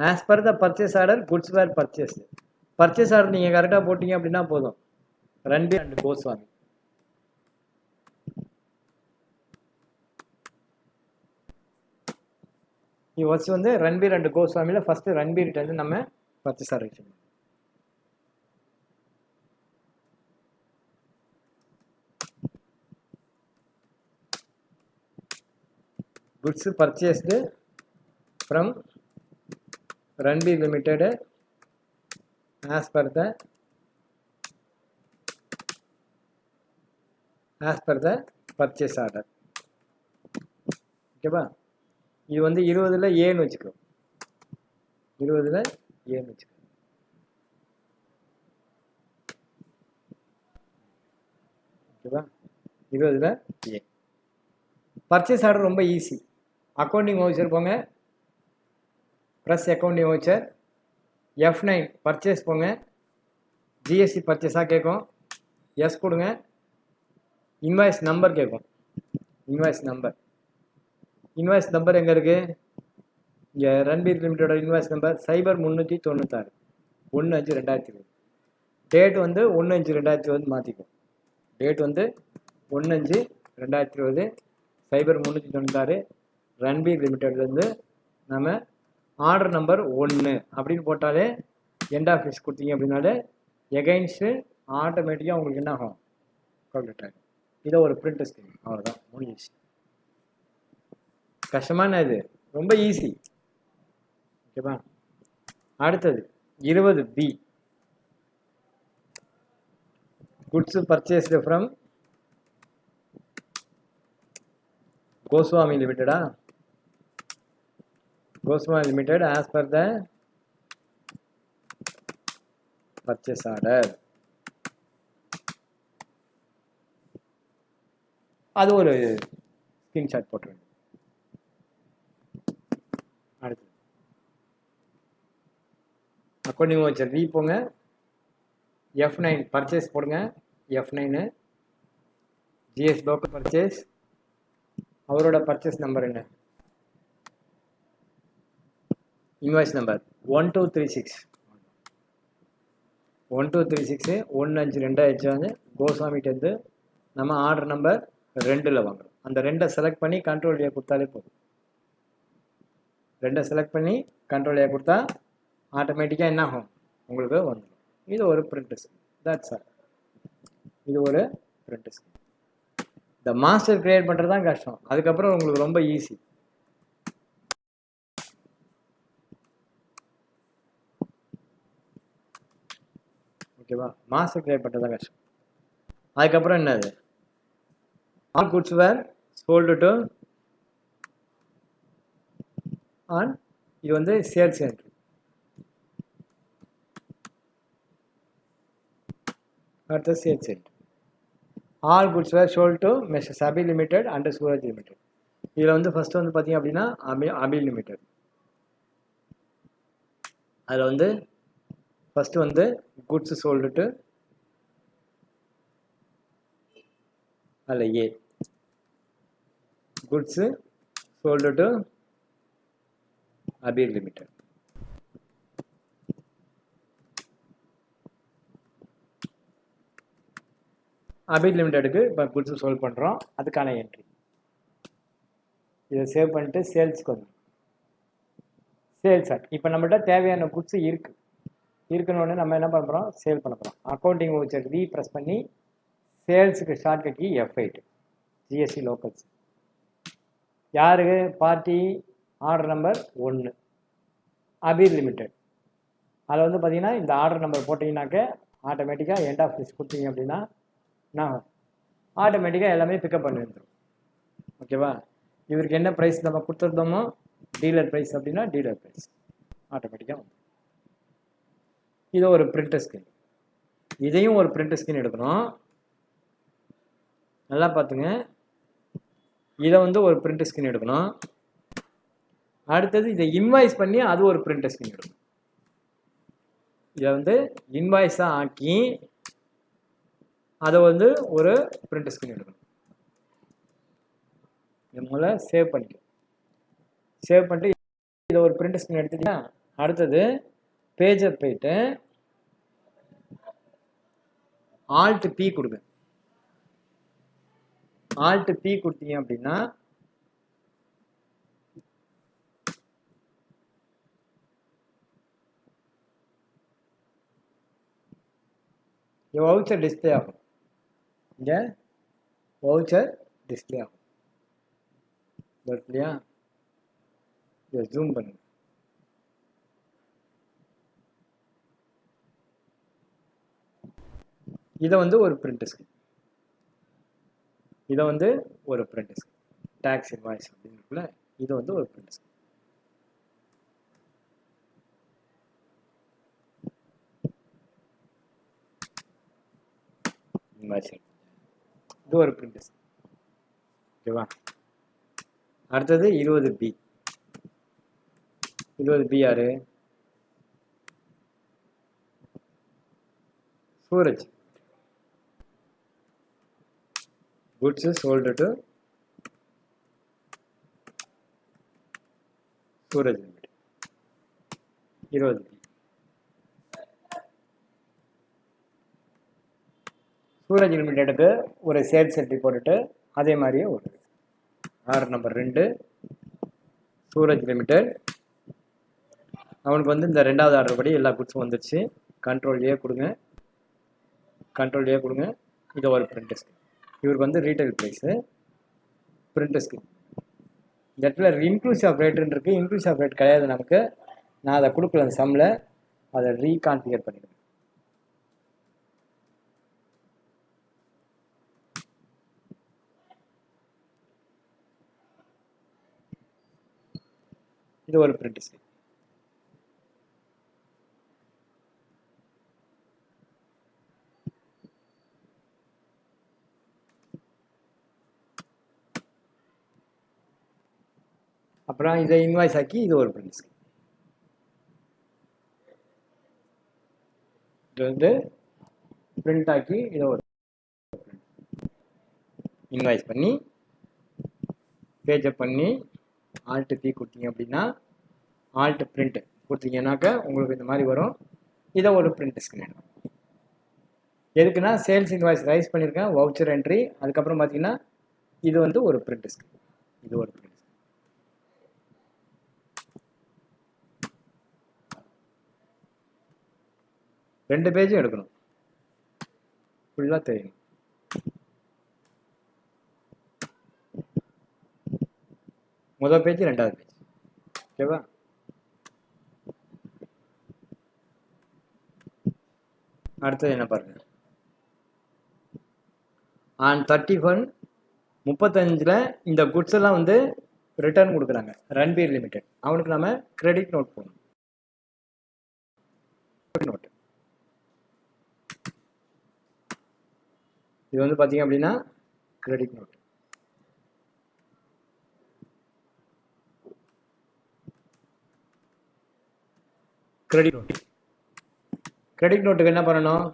As per the purchase order goods were purchase. Purchase order நீங்கள் கரெக்டாக போட்டிங்க அப்படின்னா போதும். ரன்பீர் அண்ட் கோஸ்வாமி. ஃபர்ஸ்ட் வந்து ரன்பீர் அண்ட் கோஸ்வாமியில் ஃபஸ்ட்டு ரன்பீர்கிட்ட வந்து நம்ம பர்ச்சேஸ் ஆர்டர் வச்சுக்கணும். goods purchased from Ranbir Limited as per the purchase order. ஓகேவா? இது வந்து 20ல் ஏன்னு வச்சுக்கோ. 20ல் ஏன்னு வச்சுக்கோ. ஓகேவா? 20ல் ஏ. பர்ச்சேஸ் ஆர்டர் ரொம்ப ஈஸி. அக்கௌண்டிங் வவுச்சர் போங்க, plus accounting voucher. F9 purchase போங்க, ஜிஎஸ்டி பர்ச்சேஸாக கேட்கும், எஸ் கொடுங்க. இன்வாய்ஸ் நம்பர் கேட்கும், இன்வாய்ஸ் நம்பர் எங்கே இருக்குது? இங்கே ரன்பீர் லிமிட்டோட இன்வாய்ஸ் நம்பர் சைபர் 396 1/5/2020. டேட் வந்து 1/5/2020 மாற்றிக்கும். டேட் வந்து 1/5/2020 சைபர் 396 ரன்பீர் லிமிட்டட்லேருந்து நம்ம ஆர்டர் நம்பர் 1 அப்படின்னு போட்டாலே எண்ட் ஆஃப் ஃபீஸ் கொடுத்தீங்க அப்படின்னாலே எகைன்ஸ்ட்டு ஆட்டோமேட்டிக்காக உங்களுக்கு என்ன ஆகும்? கால்குலேட் ஆகும். இதை ஒரு பிரிண்ட் ஸ்கிரீன், அவ்வளோதான், முடிஞ்சிச்சு. கஷ்டமான இது, ரொம்ப ஈஸி. ஓகேவா? அடுத்தது 20B, goods purchased from Goswami லிமிட்டடா? Goswami limited as per the purchase order. அது ஒரு ஸ்கிரீன்ஷாட் போட்டுருங்க. அடுத்து அக்கௌண்டிங் வவுச்சர் வி போங்க, F9 பர்ச்சேஸ் போடுங்க, F9 ஜிஎஸ் லோக்கல் பர்ச்சேஸ். அவரோட பர்ச்சேஸ் நம்பர் என்ன? இன்வாய்ஸ் நம்பர் 1236 1/5/2020 கோஸ்வாமிட்டேருந்து நம்ம ஆர்டர் நம்பர் 2ல் வாங்குறோம். அந்த 2 செலக்ட் பண்ணி கண்ட்ரோல் ஏ கொடுத்தாலே போதும். 2 செலக்ட் பண்ணி கண்ட்ரோல் ஏ கொடுத்தா ஆட்டோமேட்டிக்காக என்ன ஆகும்? உங்களுக்கு வந்துடும். இது ஒரு பிரிண்ட் ஸ்கிரீன். That's all. இது ஒரு பிரிண்ட் ஸ்கிரீன். இந்த மாஸ்டர் கிரியேட் பண்ணுறது தான் கஷ்டம். அதுக்கப்புறம் உங்களுக்கு ரொம்ப ஈஸி. ஓகேவா? மாஸ்டர் கிரியேட் பண்ணுறது தான் கஷ்டம். அதுக்கப்புறம் என்னது? All goods were sold to on. இது வந்து சேல்ஸ் என்ட்ரி. அடுத்த sales entry. All goods were sold to messrs Abhi limited and Suraj limited. இதில் வந்து ஃபஸ்ட்டு வந்து பார்த்தீங்க அப்படின்னா அபி லிமிடெட். அதில் வந்து ஃபஸ்ட்டு வந்து குட்ஸ் சோல்டு டு, அதில் ஏ குட்ஸு சோல்டு டு அபீர் லிமிடெட். அபீர் லிமிடெடுக்கு இப்போ குட்ஸு சோல்வ் பண்ணுறோம், அதுக்கான என்ட்ரி. இதை சேவ் பண்ணிட்டு சேல்ஸ்க்கு வந்து சேல்ஸ் ஆட். இப்போ நம்மகிட்ட தேவையான குட்ஸு இருக்குன்னு நம்ம என்ன பண்ணுறோம்? சேல் பண்ண போகிறோம். அக்கௌண்டிங் வவுச்சர் வி ப்ரெஸ் பண்ணி சேல்ஸுக்கு shortcut key F8 GST locals. யாருக்கு? Party order number 1 Abeer limited. அதில் வந்து பார்த்தீங்கன்னா இந்த ஆர்டர் நம்பர் போட்டிங்கனாக்க ஆட்டோமேட்டிக்காக எண்ட் ஆஃப் லிஸ்ட் கொடுத்தீங்க அப்படின்னா நான் ஆட்டோமேட்டிக்காக எல்லாமே பிக்கப் பண்ணி வந்துடும். ஓகேவா? இவருக்கு என்ன ப்ரைஸ் நம்ம கொடுத்துருந்தோமோ டீலர் ப்ரைஸ் அப்படின்னா டீலர் ப்ரைஸ் ஆட்டோமேட்டிக்காக வந்துடும். இது ஒரு பிரிண்டர் ஸ்கிரீன். இதையும் ஒரு பிரிண்டர் ஸ்கிரீன் எடுக்கணும். நல்லா பார்த்துங்க. இதை வந்து ஒரு பிரிண்டர் ஸ்கிரீன் எடுக்கணும். அடுத்தது இதை இன்வாய்ஸ் பண்ணி அது ஒரு பிரிண்டர் ஸ்கிரீன் எடுக்கணும். இதை வந்து இன்வாய்ஸாக ஆக்கி அதை வந்து ஒரு பிரிண்டர் ஸ்கிரீன் எடுக்கணும். இது முதல்ல சேவ் பண்ணிக்கலாம். சேவ் பண்ணிட்டு இதை ஒரு பிரிண்டர் ஸ்கிரீன் எடுத்துட்டீங்கன்னா அடுத்தது பேஜர் போயிட்டு Alt P கொடுங்க. Alt P கொடுத்தீங்க அப்படின்னா வவுச்சர் டிஸ்பிளே ஆகும். இங்கே வவுச்சர் டிஸ்பிளே ஆகும். இல்லையா? இதை ஜூம் பண்ணுங்க. இதை வந்து ஒரு பிரிண்ட் ஸ்கிரீன். இதை வந்து ஒரு பிரிண்ட் ஸ்கிரீன். டேக்ஸ் இன்வாய்ஸ் அப்படிங்கிறதுல இதை வந்து ஒரு பிரிண்ட் ஸ்கிரீன். இன்வாய்ஸ் இது ஒரு பிரிண்ட். ஓகேவா? அடுத்தது 20B. 20B யாரு? Suraj. goods sold to Suraj limited. 20B. Suraj லிமிடெடுக்கு ஒரு சேல்ஸ் என்ட்ரி போட்டுட்டு அதே மாதிரியே ஒரு ஆர்டர் நம்பர் 2 சூரஜ் லிமிடெட். அவனுக்கு வந்து இந்த 2வது ஆர்டர் படி எல்லா குட்ஸும் வந்துருச்சு. கண்ட்ரோல் ஏ கொடுங்க. இது ஒரு பிரிண்ட் ஸ்கிரீன். இவருக்கு வந்து ரீட்டைல் ப்ரைஸு பிரிண்ட் ஸ்கிரீன். இந்த இடத்துல இன்க்ளூசிவ் ஆஃப் ரேட்டுன்னு இருக்குது. இன்க்ளூசிவ் ஆஃப் ரேட் கிடையாது நமக்கு. நான் அதை கொடுக்கல அந்த சம்மில். அதை ரீகான்ஃபிகர் பண்ணிடுவேன். இது ஒரு பிரிண்ட் ஸ்கிரீன். அப்புறம் இதை இன்வாய்ஸ் ஆக்கி இது ஒரு பிரிண்ட் ஸ்கிரீன். இது வந்து பிரிண்ட் ஆக்கி இதை ஒரு இன்வாய்ஸ் பண்ணி பேஜப் பண்ணி ஆல்ட் பி கொடுத்தீங்க அப்படின்னா ஆல்ட் பிரிண்ட் கொடுத்தீங்கன்னாக்க உங்களுக்கு இந்த மாதிரி வரும். இதை ஒரு பிரிண்ட் ஸ்கிரீன். எதுக்குன்னா சேல்ஸ் இன்வாய்ஸ் ரைஸ் பண்ணியிருக்கேன், வவுச்சர் என்ட்ரி. அதுக்கப்புறம் பார்த்தீங்கன்னா இது வந்து ஒரு பிரிண்ட் ஸ்கிரீன். இது ஒரு பிரிண்ட். 2 பேஜும் எடுக்கணும். ஃபுல்லாக தெரியும். முதல் பேஜ் 2வது பேஜ். ஓகேவா? அடுத்தது என்ன பாருங்க. ஆன் 31/35 இந்த குட்ஸ் எல்லாம் வந்து ரிட்டர்ன் கொடுக்குறாங்க. ரன்பீர் லிமிடெட். அவனுக்கு நம்ம கிரெடிட் நோட் போடணும். நோட் இது வந்து பார்த்தீங்க அப்படின்னா கிரெடிட் நோட். கிரெடிட் நோட்டுக்கு என்ன பண்ணணும்?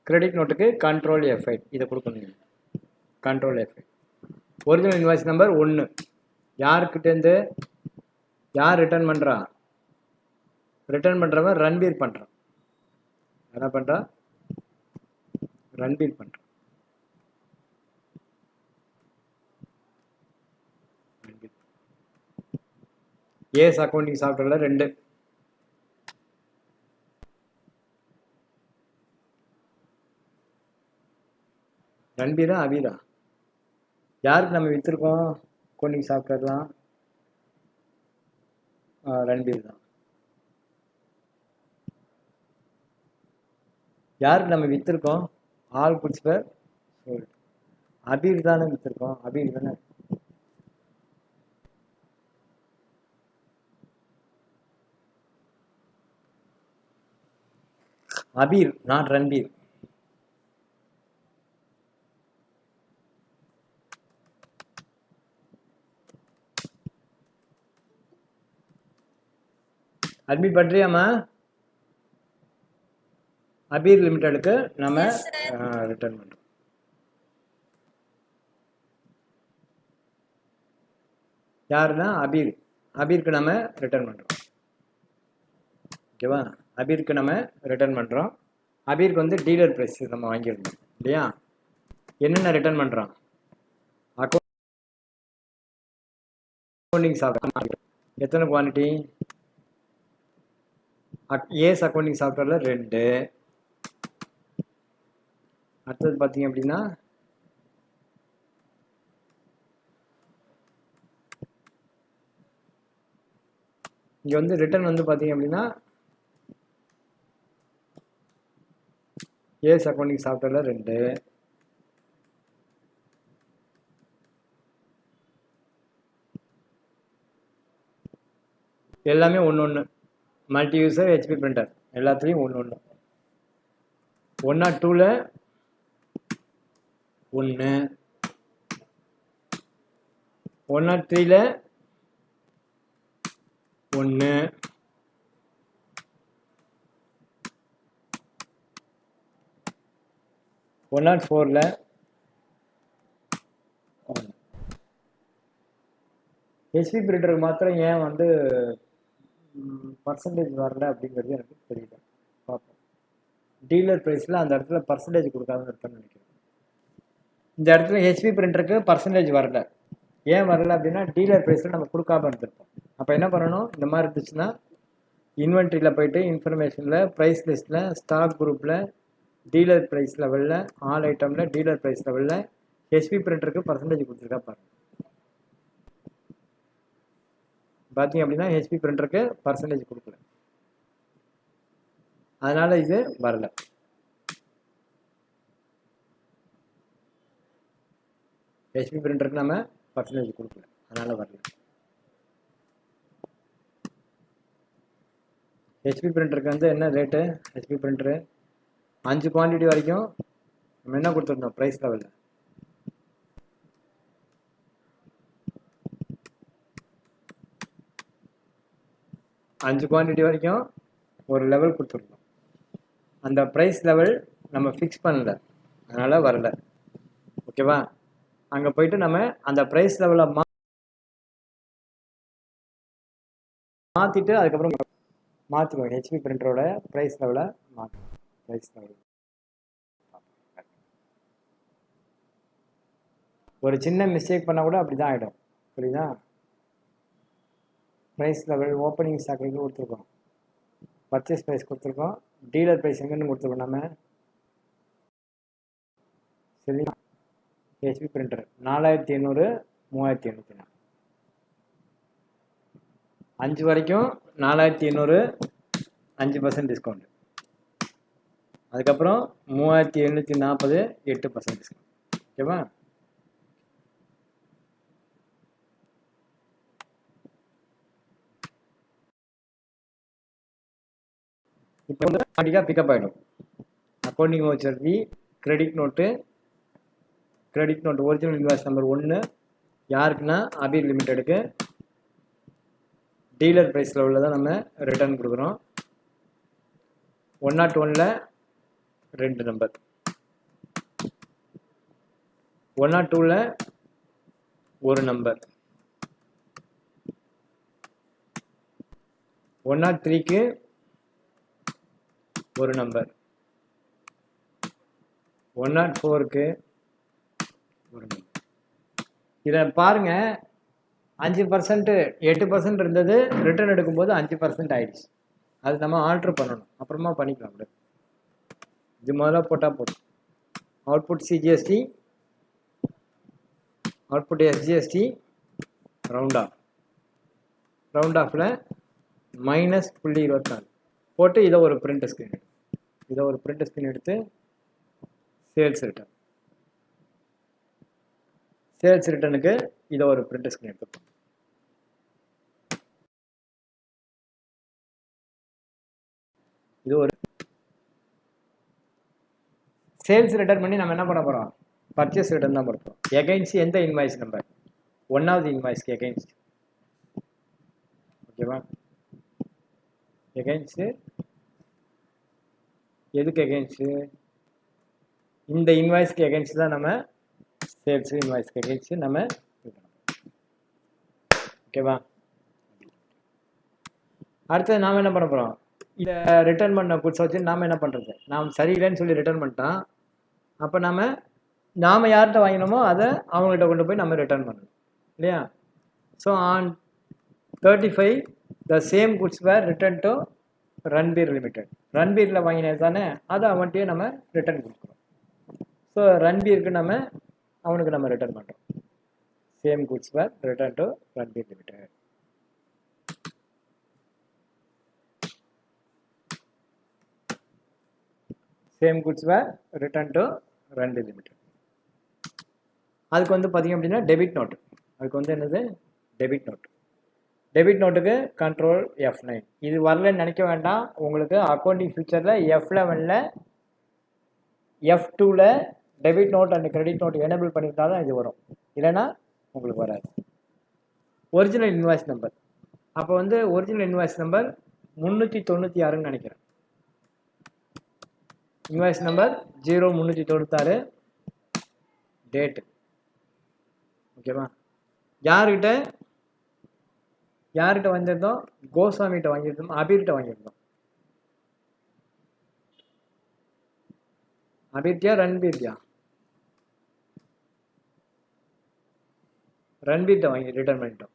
கிரெடிட் நோட்டுக்கு கண்ட்ரோல் F8 இதை கொடுக்கணும். Control F8. Original invoice number 1. யாருக்கிட்டேருந்து யார் ரிட்டர்ன் பண்ணுறா? ரிட்டர்ன் பண்ணுறவன் ரன்பீர் பண்ணுறான். என்ன பண்ணுறா? ரன்பீர் பண்ணுறான். ஏஎஸ் அக்கௌண்டிங் சாஃப்ட்வேரில் 2. ரன்பீரா அபீரா? யாருக்கு நம்ம விற்றுருக்கோம் அக்கௌண்டிங் சாஃப்ட்வேர்லாம்? ரன்பீர் தான். யாருக்கு நம்ம விற்றுருக்கோம்? ஆல் குட்ஸ் பேர் சோல்ட். அபீர் தானே விற்றுருக்கோம். அபீர் தானே. அபீர், நாட் ரன்பீர். அட்மிட் பண்ணுறியாம்மா? அபீர் லிமிடெடுக்கு நம்ம ரிட்டர்ன் பண்ணுறோம். யாருன்னா அபீர். அபீருக்கு நம்ம ரிட்டர்ன் பண்ணுறோம். ஓகேவா? அபீருக்கு நம்ம ரிட்டர்ன் பண்ணுறோம். அபீருக்கு வந்து டீலர் ப்ரைஸ் நம்ம வாங்கியிருந்தோம் இல்லையா? என்னென்ன ரிட்டர்ன் பண்ணுறோம்? Accounting software. எத்தனை குவான்டிட்டி? ஏஎஸ் அக்கௌண்டிங் சாஃப்ட்வேரில் 2. அடுத்தது பார்த்தீங்க அப்படின்னா இங்கே வந்து ரிட்டர்ன் வந்து பார்த்தீங்க அப்படின்னா ஏஎஸ் அக்கௌண்டிங் சாஃப்ட்வேரில் 2. எல்லாமே 1 மல்டி யூசர் ஹெச்பி பிரிண்டர் எல்லாத்துலேயும் 1 1 or 2ல் 1 103ல 1 104ல 1 ஹெச்பி பிரிண்டருக்கு மாத்திரம் ஏன் வந்து பர்சன்டேஜ் வரல அப்படிங்கிறது எனக்கு தெரியல. பார்ப்போம். டீலர் ப்ரைஸில் அந்த இடத்துல பர்சன்டேஜ் கொடுக்காதுன்னு இருப்பேன்னு நினைக்கிறேன். இந்த இடத்துல ஹெச்பி பிரிண்டருக்கு பர்சன்டேஜ் வரல. ஏன் வரல அப்படின்னா டீலர் ப்ரைஸில் நம்ம கொடுக்காம இருந்திருப்போம். அப்போ என்ன பண்ணணும், இந்த மாதிரி இருந்துச்சுன்னா இன்வென்ட்ரியில் போயிட்டு இன்ஃபர்மேஷனில் ப்ரைஸ் லிஸ்ட்டில் ஸ்டாக் குரூப்பில் டீலர் ப்ரைஸ் லெவலில் ஆல் ஐட்டமில் டீலர் ப்ரைஸ் லெவலில் ஹெச்பி பிரிண்டருக்கு பர்சன்டேஜ் கொடுத்துருக்கா பாருங்க. பார்த்தீங்க அப்படின்னா ஹெச்பி பிரிண்டருக்கு பர்சன்டேஜ் கொடுக்கல, அதனால இது வரல. ஹெச்பி பிரிண்டருக்கு நம்ம பர்சன்டேஜ் கொடுக்கல, அதனால வரல. ஹெச்பி பிரிண்டருக்கு வந்து என்ன ரேட்டு, ஹெச்பி பிரிண்டரு 5 குவான்டிட்டி வரைக்கும் நம்ம என்ன கொடுத்துருந்தோம் ப்ரைஸ் லெவலில், அஞ்சு குவான்டிட்டி வரைக்கும் ஒரு லெவல் கொடுத்துருந்தோம். அந்த ப்ரைஸ் லெவல் நம்ம ஃபிக்ஸ் பண்ணல, அதனால் வரல. ஓகேவா, அங்கே போயிட்டு நம்ம அந்த ப்ரைஸ் லெவலை மாற்றிட்டு அதுக்கப்புறம் மாற்றுவோம். ஹெச்பி பிரிண்டரோட ப்ரைஸ் லெவலை மாற்றுவோம். ப்ரைஸ் லெவல் ஒரு சின்ன மிஸ்டேக் பண்ணால் கூட அப்படி தான் ஆகிடும். புரியுதா, ப்ரைஸ் லெவல் ஓப்பனிங் ஸ்டாக்கு கொடுத்துருக்கோம், பர்ச்சேஸ் ப்ரைஸ் கொடுத்துருக்கோம், டீலர் ப்ரைஸ் எங்கன்னு கொடுத்துருக்கோம் நம்ம. சரி, ஹெச்பி பிரிண்டர் 4800 3800 5 வரைக்கும் 4800 5% டிஸ்கவுண்ட். அதுக்கப்புறம் 3740 8% டிஸ்கவுண்ட். ஓகேவா, இப்போ வந்து ஆட்டோமேட்டிக்காக பிக்கப் ஆகிடும். அக்கௌண்டிங் வவுச்சர் வி credit note original invoice number 1 யாருக்குன்னா அபீர் லிமிடெடுக்கு டீலர் ப்ரைஸில் உள்ளதை நம்ம ரிட்டர்ன் கொடுக்குறோம். 101ல் 2 நம்பர், 102ல் 1 நம்பர், 103க்கு 1 நம்பர், 104க்கு 1 நம்பர். இதை பாருங்க, 5% 8% இருந்தது, ரிட்டர்ன் எடுக்கும்போது 5% ஆயிடுச்சு. அது நம்ம ஆல்ட்ரு பண்ணணும், அப்புறமா பண்ணிக்கலாம். அப்படி இது முதல்ல போட்டால் போதும். Output CGST, output SGST, round ஆஃபில் -0.24 போட்டு இதை ஒரு பிரிண்ட் ஸ்க்ரீன் எடுத்து சேல்ஸ் ரிட்டனுக்கு இதை ஒரு பிரிண்ட் ஸ்க்ரீன் எடுத்துப்போம். இது ஒரு சேல்ஸ் ரிட்டர்ன் பண்ணி நம்ம என்ன பண்ண போகிறோம், பர்ச்சேஸ் ரிட்டர்ன் தான் பண்ணுறோம். எகைன்ஸ்ட் எந்த இன்வாய்ஸ் நம்பர், 1வது இன்வாய்ஸ்க்கு எகைன்ஸ்ட். ஓகேவா, எகைன்ஸ்ட் எதுக்கு எகைன்ஸ்ட், இந்த இன்வாய்ஸ்க்கு எகைன்ஸ்ட் தான் நம்ம சேல்ஸ் இன்வாய்ஸ்க்கு எகைன்ஸ்ட் நம்ம. ஓகேவா, அடுத்தது நாம் என்ன பண்ண போகிறோம், இதை ரிட்டர்ன் பண்ண குட்ஸ் வச்சு நாம் என்ன பண்ணுறது, நாம் சரியில்லைன்னு சொல்லி ரிட்டர்ன் பண்ணிட்டான். அப்போ நாம் யார்கிட்ட வாங்கினோமோ அதை அவங்கள்ட்ட கொண்டு போய் நம்ம ரிட்டர்ன் பண்ணணும் இல்லையா. So on 35 the same goods were return to Ranbir limited. ரன்பீரில் வாங்கினது தானே, அதை அவன்கிட்டயே நம்ம ரிட்டர்ன் கொடுக்குறோம். ஸோ ரன்பீருக்கு அவனுக்கு நம்ம ரிட்டர்ன் பண்ணுறோம். Same goods were return to Ranbir limited. Same goods were return to Ranbir limited. அதுக்கு வந்து பார்த்தீங்க அப்படின்னா டெபிட் நோட்டு, அதுக்கு வந்து என்னது டெபிட் நோட்டுக்கு கண்ட்ரோல் F9. இது வரலன்னு நினைக்க வேண்டாம், உங்களுக்கு அக்கௌண்டிங் ஃபியூச்சரில் F11ல் F2ல் debit note and credit note enable பண்ணியிருந்தா தான் இது வரும், இல்லைன்னா உங்களுக்கு வராது. ஒரிஜினல் இன்வாய்ஸ் நம்பர், அப்போ வந்து ஒரிஜினல் இன்வாய்ஸ் நம்பர் 396ன்னு நினைக்கிறேன். Invoice number 0396, date. ஓகேவா? யார்கிட்ட வாங்கியிருந்தோம்? கோஸ்வாமிகிட்ட வாங்கியிருந்தோம், அபீர்கிட்ட வாங்கியிருந்தோம். அபீர்த்தியா ரன்பீர்த்தியா? ரன்பீர்கிட்ட வாங்கி ரிட்டர்ன் பண்ணிட்டோம்.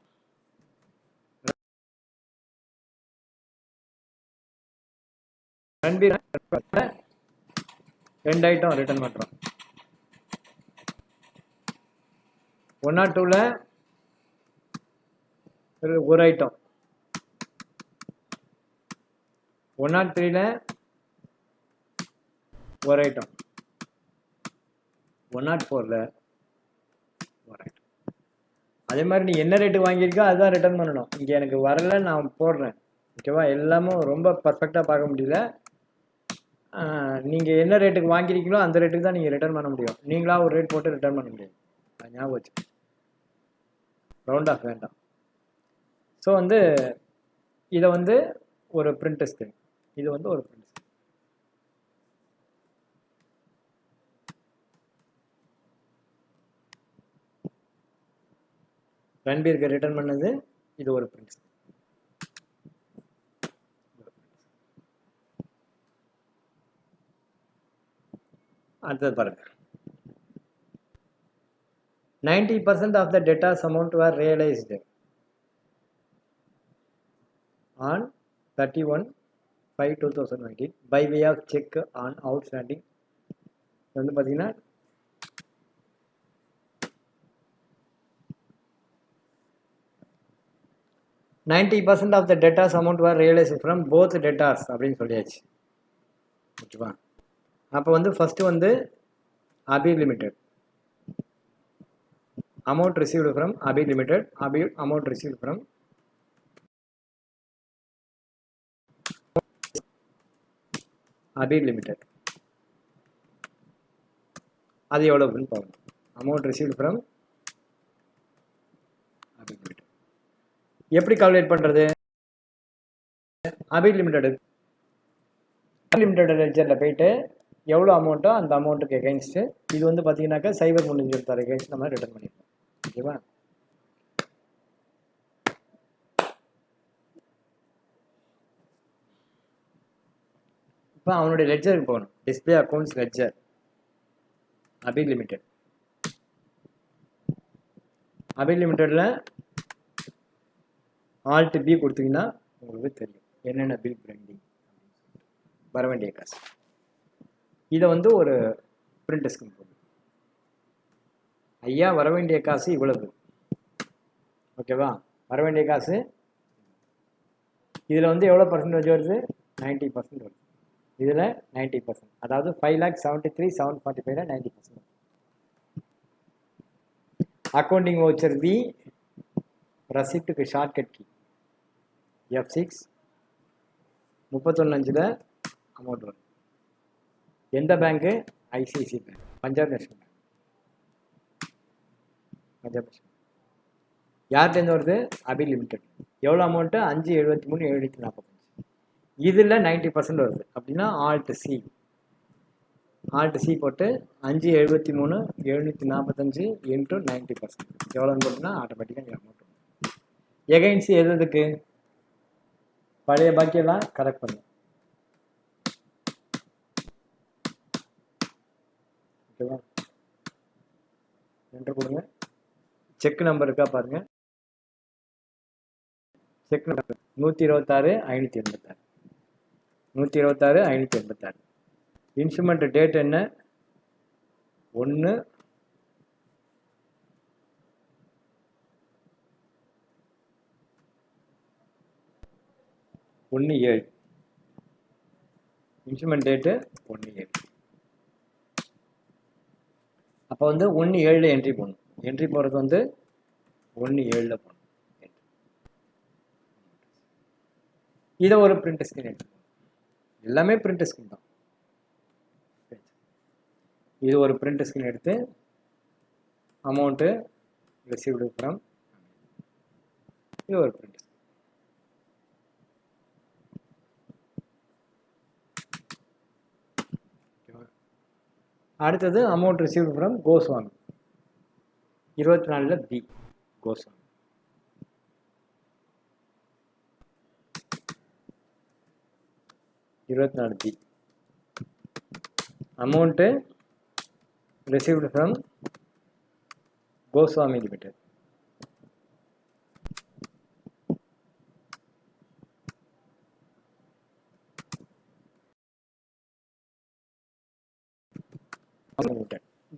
ரன்பீர் 2 ஐட்டம் ரிட்டர்ன் பண்ணுறோம். 102ல் ஒரு ஐட்டம், 103ல் ஒரு ஐட்டம், 104ல் ஒரு ஐட்டம். அதே மாதிரி நீ என்ன ரேட்டு வாங்கியிருக்கோ அதுதான் ரிட்டர்ன் பண்ணணும். இங்கே எனக்கு வரல, நான் போடுறேன். ஓகேவா? எல்லாமும் ரொம்ப பர்ஃபெக்டாக பார்க்க முடியல. நீங்கள் என்ன ரேட்டுக்கு வாங்கியிருக்கீங்களோ அந்த ரேட்டுக்கு தான் நீங்கள் ரிட்டர்ன் பண்ண முடியும். நீங்களா ஒரு ரேட் போட்டு ரிட்டர்ன் பண்ண முடியாது. ஞாபகம் வச்சு, ரவுண்ட் ஆஃப் வேண்டாம். ஸோ வந்து இதை வந்து ஒரு பிரிண்ட் ஸ்கிரீன், இது வந்து ஒரு பிரிண்ட் ஸ்கிரீன். ரன்பீருக்கு ரிட்டர்ன் பண்ணது இது ஒரு பிரிண்ட் ஸ்கிரீன். அடுத்தது பாருங்க. 90% of the debtors amount were realized on 31/5/2019 by way of check on outstanding. வந்து பார்த்தீங்கன்னா 90% of the debtors amount were realized from both debtors அப்படின்னு சொல்லியாச்சு. ஓகேவா? அப்போ வந்து ஃபர்ஸ்ட் வந்து அபீர் limited, amount received from Abir Limited, amount received from Abir Limited. அது எவ்வளவுன்னு பாருங்க. amount received from Abir Limited. எப்படி கால்குலேட் பண்றது? Abir Limited லெட்ஜர்ல போயிட்டு எவ்வளோ அமௌண்ட்டோ அந்த அமௌண்ட்டுக்கு எகைன்ஸ்ட் இது வந்து பார்த்தீங்கன்னாக்கா 0326 எகைன்ஸ்ட் நம்ம ரிட்டர்ன் பண்ணிருக்கோம். ஓகேவா? இப்போ அவனுடைய லெட்ஜருக்கு போகணும். Display accounts ledger Abeer limited. Abeer லிமிடெட்ல ஆல்ட் பி கொடுத்தீங்கன்னா உங்களுக்கு தெரியும் என்னென்ன பில் பெண்டிங் வர வேண்டிய காசு. இதை வந்து ஒரு பிரிண்ட் ஸ்கிரீன் போடுங்க. ஐயா வர வேண்டிய காசு இவ்வளவு. ஓகேவா? வர வேண்டிய காசு இதில் வந்து எவ்வளோ பர்சன்டேஜ் வருது? 90% வருது. இதில் 90%, அதாவது 5,73,745 90%. அக்கௌண்டிங் வவுச்சர் பி, ரசிப்டுக்கு ஷார்ட்கட் கீ F6 31/5 அமௌண்ட் வரும். எந்த பேங்க்கு? ICIC bank, Punjab national bank. Punjab national யார்கிட்டேருந்து வருது? அபீர் லிமிடெட். எவ்வளோ அமௌண்ட்டு? 573,745. இதில் 90% வருது. அப்படின்னா ஆல்ட் சி போட்டு 573,745 இன்ட்டு 90% எவ்வளோன்னு போட்டுன்னா ஆட்டோமேட்டிக்காக அமௌண்ட் வரும். எகைன்ஸ் எதுக்கு? பழைய பாக்கியெல்லாம் கரெக்ட் பண்ணும். ஓகேவா? என்ட்ரு கொடுங்க. செக் நம்பர் இருக்கா பாருங்க. Check number 126,586. 126,586. இன்ஸ்ட்ருமெண்ட் டேட் என்ன? 1/7. Instrument date 1/7. அப்போ வந்து 1/7 என்ட்ரி போடணும். என்ட்ரி போடுறது வந்து 1/7 போடணும். இதை ஒரு பிரிண்ட் ஸ்கிரீன் எடுத்துக்கணும். எல்லாமே பிரிண்ட் ஸ்கிரீன் தான். இது ஒரு பிரிண்ட் ஸ்கிரீன் எடுத்து அமௌண்ட்டு ரிசீவ்டு ஃப்ரம், இது ஒரு பிரிண்ட். அடுத்தது amount received from Goswami 24 P Goswami. P amount received from Goswami limited.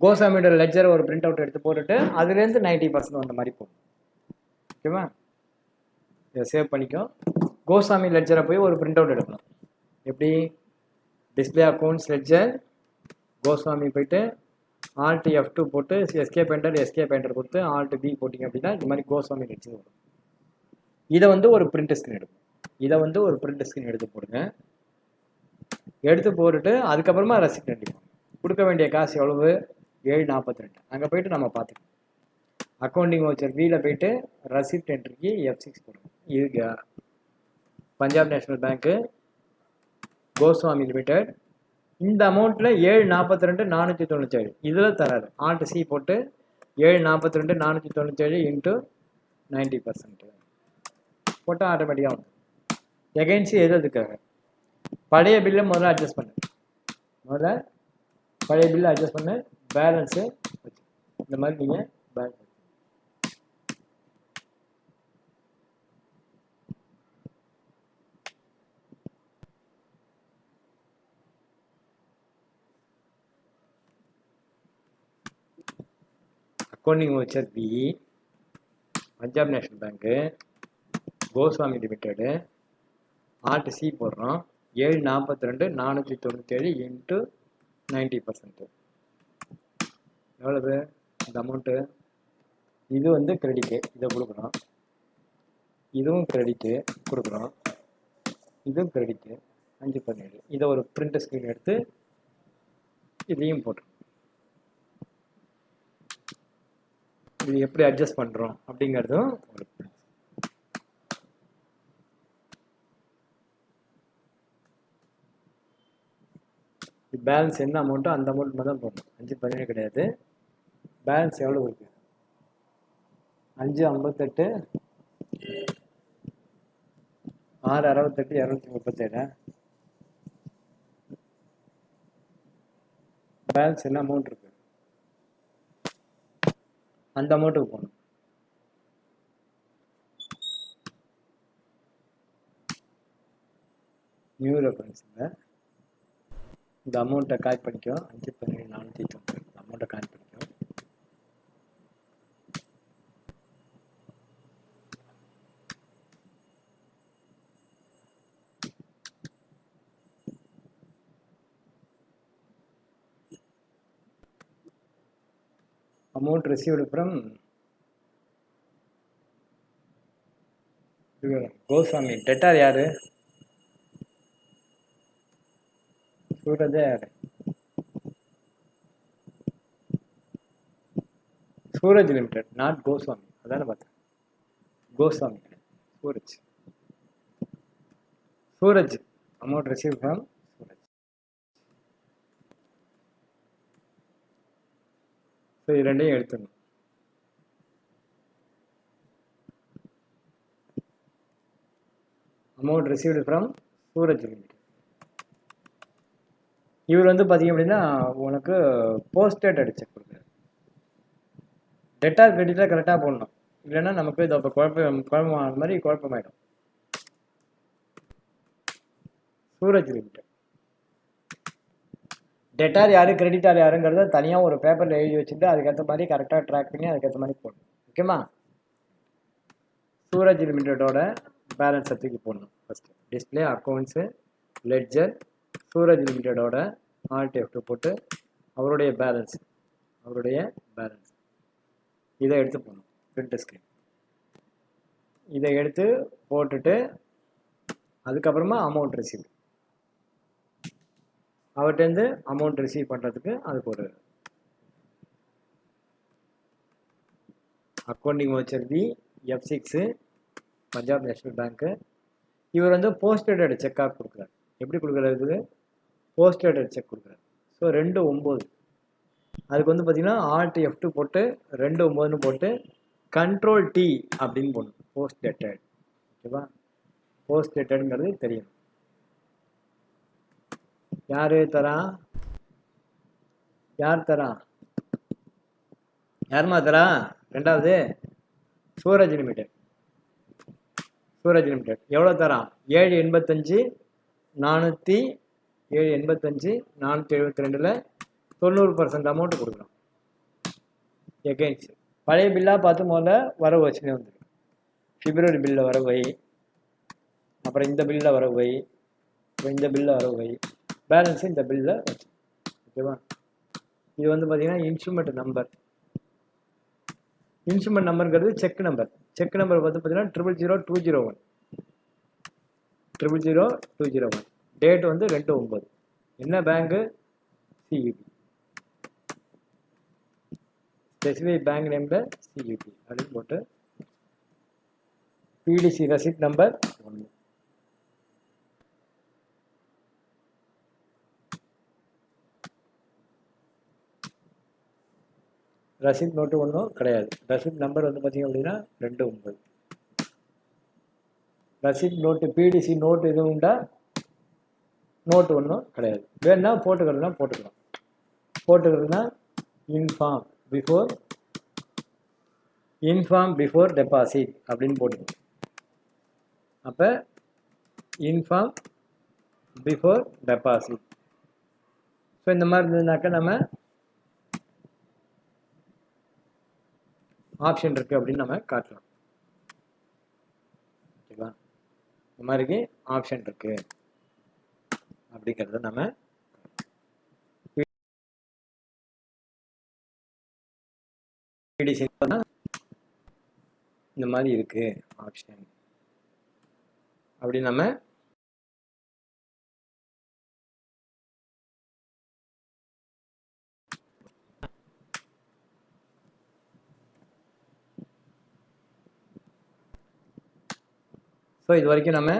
கோஸ்வாமியோட லெட்ஜர் ஒரு பிரிண்ட் அவுட் எடுத்து போட்டுட்டு அதுலேருந்து 90% வந்த மாதிரி போகும். ஓகேவா? இதை சேவ் பண்ணிக்கோ. கோஸ்வாமி லெட்ஜரை போய் ஒரு பிரிண்ட் அவுட் எடுக்கணும். எப்படி? டிஸ்பிளே அக்கௌண்ட்ஸ் லெட்ஜர் கோஸ்வாமி போயிட்டு Alt F2 போட்டு எஸ்கேப் என்டர் கொடுத்து Alt B போட்டிங்க அப்படின்னா இந்த மாதிரி கோஸ்வாமி லெட்ஜர் வரும். இதை வந்து ஒரு பிரிண்ட் ஸ்கிரீன் எடுத்து போடுங்க. எடுத்து போட்டுட்டு அதுக்கப்புறமா ரெசிப்ட் அடிப்போம். கொடுக்க வேண்டிய காசு எவ்வளவு? 742. அங்கே போயிட்டு நம்ம பார்த்துக்கணும். அக்கௌண்டிங் வவுச்சர் வீல போயிட்டு ரெசிப்ட் என்ட்ரிக்கு F6 போடுங்க. இது பஞ்சாப் நேஷனல் பேங்க்கு கோஸ்வாமி லிமிடெட். இந்த அமௌண்ட்டில் 742,497 இதில் தராரு. Alt C போட்டு 742,497 இன்ட்டு 90% போட்டால் ஆட்டோமேட்டிக்காக வந்து எகைன்ஸ்ட் எதுக்காக பழைய பில்லை முதல்ல அட்ஜஸ்ட் பண்ணு. பேலன்ஸு இந்த மாதிரி நீங்கள் balance accounting voucher P Punjab national பேங்க்கு கோஸ்வாமி லிமிடெடு Alt C போடுறோம். 742,497 இன்ட்டு 90% எவ்வளவு இந்த அமௌண்ட்டு? இது வந்து கிரெடிட்டு, இதை கொடுக்குறோம். இதுவும் கிரெடிட்டு கொடுக்குறோம். இதுவும் கிரெடிட்டு 517. இதை ஒரு பிரிண்ட் ஸ்கிரீன் எடுத்து இதையும் போட்டுரும். இது எப்படி அட்ஜஸ்ட் பண்ணுறோம் அப்படிங்கிறதும் ஒரு பேலன்ஸ் என்ன அமௌண்ட்டோ அந்த அமௌண்ட் தான் போடணும். 517 கிடையாது. பேலன்ஸ் எவ்வளோ இருக்குது? 558 668 237. பேலன்ஸ் என்ன அமௌண்ட் இருக்கு அந்த அமௌண்ட்டுக்கு போகணும். நியூ ரெஃபரன்ஸில் இந்த அமௌண்ட்டை கால் பண்ணிக்கோ. 517,490 இந்த அமௌண்ட்டை கால் பண்ணிக்கோ. Amount received from Goswami. Debtor யாரு? சூரஜா யாரு? Suraj limited, not Goswami. அதானே பார்த்தேன். Goswami Suraj amount receive from Suraj. So இது ரெண்டையும் எடுத்துடணும். Amount received from Suraj limited. இவர் வந்து பார்த்தீங்க அப்படின்னா உனக்கு போஸ்டேட் அடிச்சு கொடுக்குறாரு. டெட்டார் கிரெடிட்டாக கரெக்டாக போடணும். இல்லைன்னா நமக்கு இது அப்போ குழப்பமான மாதிரி குழப்பமாயிடும். சூரஜ் லிமிடெட் டெட்டார் யாரு கிரெடிட்டார் யாருங்கிறத தனியாக ஒரு பேப்பரில் எழுதி வச்சுட்டு அதுக்கேற்ற மாதிரி கரெக்டாக ட்ராக் பண்ணி அதுக்கேற்ற மாதிரி போடணும். ஓகேம்மா? சூரஜ் லிமிடெடோட பேலன்ஸை தூக்கி போடணும். First display accounts ledger Suraj லிமிடெடோட Alt F2 போட்டு அவருடைய பேலன்ஸ் இதை எடுத்து போடணும். பிரிண்ட் ஸ்கிரீன் இதை எடுத்து போட்டுட்டு அதுக்கப்புறமா அமௌண்ட் ரிசீவ் அவர்கிட்டருந்து அமௌண்ட் ரிசீவ் பண்ணுறதுக்கு அதுக்கு ஒரு accounting voucher P, F6 Punjab national பேங்க்கு. இவர் வந்து போஸ்டேட்டட் செக்காக கொடுக்குறாரு. எப்படி கொடுக்குறது? போஸ்டேட்டட் செக் கொடுக்குறாரு. ஸோ 2/9 அதுக்கு வந்து பார்த்தீங்கன்னா Alt F2 போட்டு 2/9ன்னு போட்டு Ctrl T அப்படின்னு போடணும். Post dated. ஓகேவா? போஸ்ட் டேட்டட்ங்கிறது தெரியும். யார் தரா? யார் தரா? யாருமா தரா? ரெண்டாவது சூரஜ் லிமிடெட். சூரஜ் லிமிடெட் எவ்வளோ தரான்? 785 400 785 472ல் 90% அமௌண்ட் கொடுக்குறோம். எகெயின்ஸ்ட் பழைய பில்லாக பார்த்து முதல்ல வரவு வச்சுனே வந்துடும். பிப்ரவரி பில்லில் வரவு வை, அப்புறம் இந்த பில்லில் வரவு வை, அப்புறம் இந்த பில்லில் வரவு வை, பேலன்ஸு இந்த பில்லில் வச்சு. ஓகேவா? இது வந்து பார்த்தீங்கன்னா இன்ஸ்ட்ருமெண்ட் நம்பர். இன்ஸ்ட்ருமெண்ட் நம்பருங்கிறது செக் நம்பர். செக் நம்பர் வந்து பார்த்தீங்கன்னா 000201 000201. டேட் வந்து 2/9. என்ன பேங்கு? CUB. ஸ்பெசிஃபை பேங்க் நேமில் CUB அப்படின்னு போட்டு PDC receipt number 1. Receipt note ஒன்றும் கிடையாது. ரசீட் நம்பர் வந்து பார்த்தீங்க அப்படின்னா 2/9. ரசீட் நோட்டு PDC நோட்டு எதுவும் உண்டா? நோட்டு ஒன்றும் கிடையாது. வேணா போட்டுக்கிறதுனா போட்டுக்கலாம். போட்டுக்கிறதுனா இன்ஃபார்ம் பிஃபோர் டெபாசிட் அப்படின்னு போட்டுக்கணும். அப்போ இன்ஃபார்ம் பிஃபோர் டெபாசிட். ஸோ இந்த மாதிரி இருந்ததுனாக்கா நம்ம ஆப்ஷன் இருக்குது அப்படின்னு நம்ம காட்டலாம். ஓகேவா? இந்த மாதிரிக்கு ஆப்ஷன் இருக்குது அப்படிங்கிறத நம்ம இந்த மாதிரி இருக்கு ஆப்ஷன் அப்படி நம்ம ஸோ இது வரைக்கும் நம்ம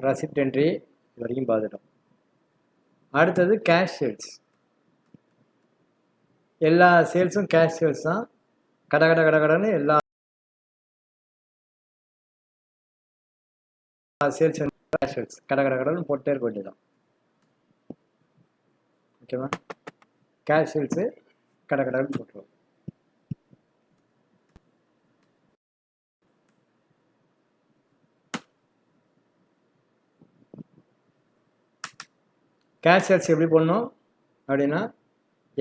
ரசிப்ட் என்ட்ரி இது வரைக்கும் பார்த்துட்டோம். அடுத்தது கேஷ் சேல்ஸ். எல்லா சேல்ஸும் கேஷ் சேல்ஸ் தான். கடன்னு எல்லா சேல்ஸ் கேஷ் சேல்ஸ் கடன்னு போட்டே இருக்க வேண்டியதான். ஓகேவா? கேஷ் சேல்ஸு கடன்னு போட்டுருவோம். கேஷ் சேல்ஸ் எப்படி போடணும் அப்படின்னா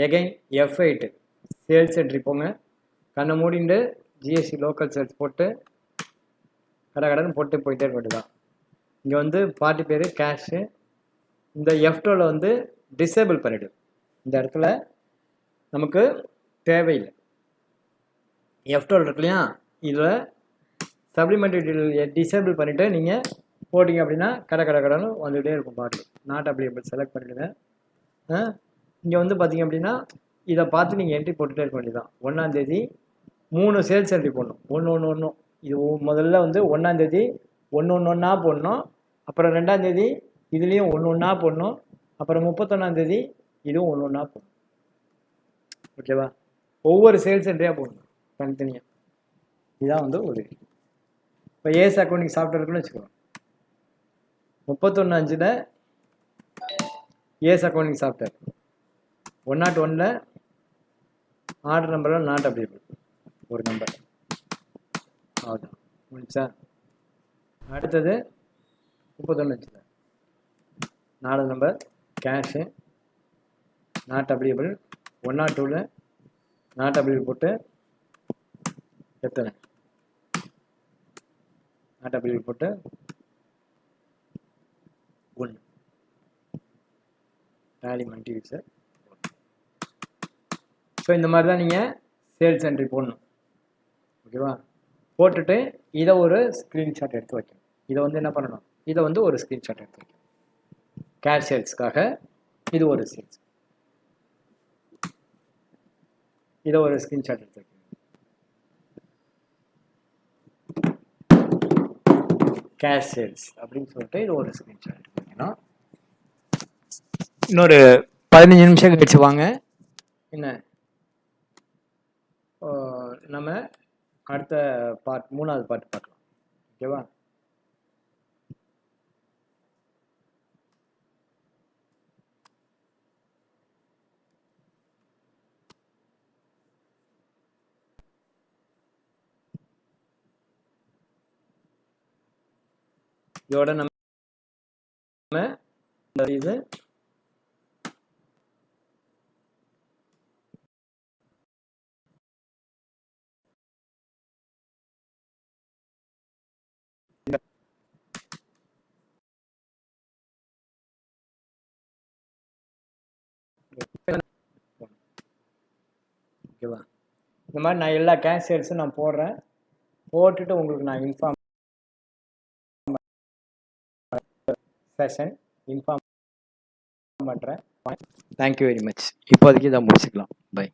எகைன் F8 சேல்ஸ் என்ட்ரி போங்க. கண்ணை மூடிண்டு GST லோக்கல் சேல்ஸ் போட்டு கடன்னு போட்டு போயிட்டே இருக்க வேண்டியதான். இங்கே வந்து பார்ட்டி பேர் கேஷு. இந்த F12 வந்து டிசேபிள் பண்ணிவிடு. இந்த இடத்துல நமக்கு தேவையில்லை. F12 இருக்கு இல்லையா? இதில் சப்ளிமெண்ட்ரி டிசேபிள் பண்ணிவிட்டு நீங்கள் போட்டிங்க அப்படின்னா கடன்னு வந்துகிட்டே இருக்கும் பாட்டில். நாட் அப்ளிகபிள் செலக்ட் பண்ணிவிடுங்க. இங்கே வந்து பார்த்தீங்க அப்படின்னா இதை பார்த்து நீங்கள் என்ட்ரி போட்டுகிட்டே இருக்க வேண்டியதான். 1ஆம் தேதி 3 சேல்ஸ் என்ட்ரி போடணும். ஒன்று இது முதல்ல வந்து 1ஆம் தேதி ஒன்றா போடணும். அப்புறம் 2ஆம் தேதி இதுலேயும் ஒன்றா போடணும். அப்புறம் 31ஆம் தேதி இதுவும் ஒன்றா போடணும். ஓகேவா? ஒவ்வொரு சேல்ஸ் என்ட்ரியாக போடணும் தனித்தனியாக. இதுதான் வந்து ஒரு இப்போ ஏஸ் அக்கௌண்டிங் சாஃப்ட்வேர் இருக்குன்னு வச்சுக்கோங்க. 31/5 ஏஸ் அக்கௌண்டிங் சாஃப்ட்வேர் 101 ஆர்டர் நம்பரில் நாட் அப்ளிகபிள் ஒரு நம்பர். அவ்வளோதான் முடிச்சா. அடுத்தது 31/5 4 number cash not applicable. 102 not applicable போட்டு எத்தனை நாட் அப்ளிகபிள் போட்டு 1 டேலி மல்டி யூசர். ஸோ இந்த மாதிரி தான் நீங்கள் சேல்ஸ் என்ட்ரி போடணும். ஓகேவா? போட்டுட்டு இதை ஒரு ஸ்க்ரீன்ஷாட் எடுத்து வைக்கணும். இதை வந்து என்ன பண்ணணும்? இதை வந்து ஒரு ஸ்க்ரீன்ஷாட் எடுத்து வைக்கணும். கேஷ் சேல்ஸ்க்காக இது ஒரு சேல்ஸ். இதை ஒரு ஸ்க்ரீன்ஷாட் எடுத்து வைக்கணும். கேஷ் சேல்ஸ் அப்படின்னு சொல்லிட்டு இது ஒரு ஸ்க்ரீன்ஷாட் எடுத்துக்கணும். இன்னொரு 15 நிமிஷம் கழிச்சு வாங்க. என்ன நம்ம அடுத்த பார்ட் 3வது பார்ட் பார்க்கலாம். ஓகேவா? இதோட நம்ம இது ஓகேவா? இந்த மாதிரி நான் எல்லா கேஷ் சேல்ஸும் நான் போடுறேன். போட்டுட்டு உங்களுக்கு நான் இன்ஃபார்ம் பண்ணுறேன். Thank you very much. இப்போதைக்கு இதை முடிச்சுக்கலாம். பை.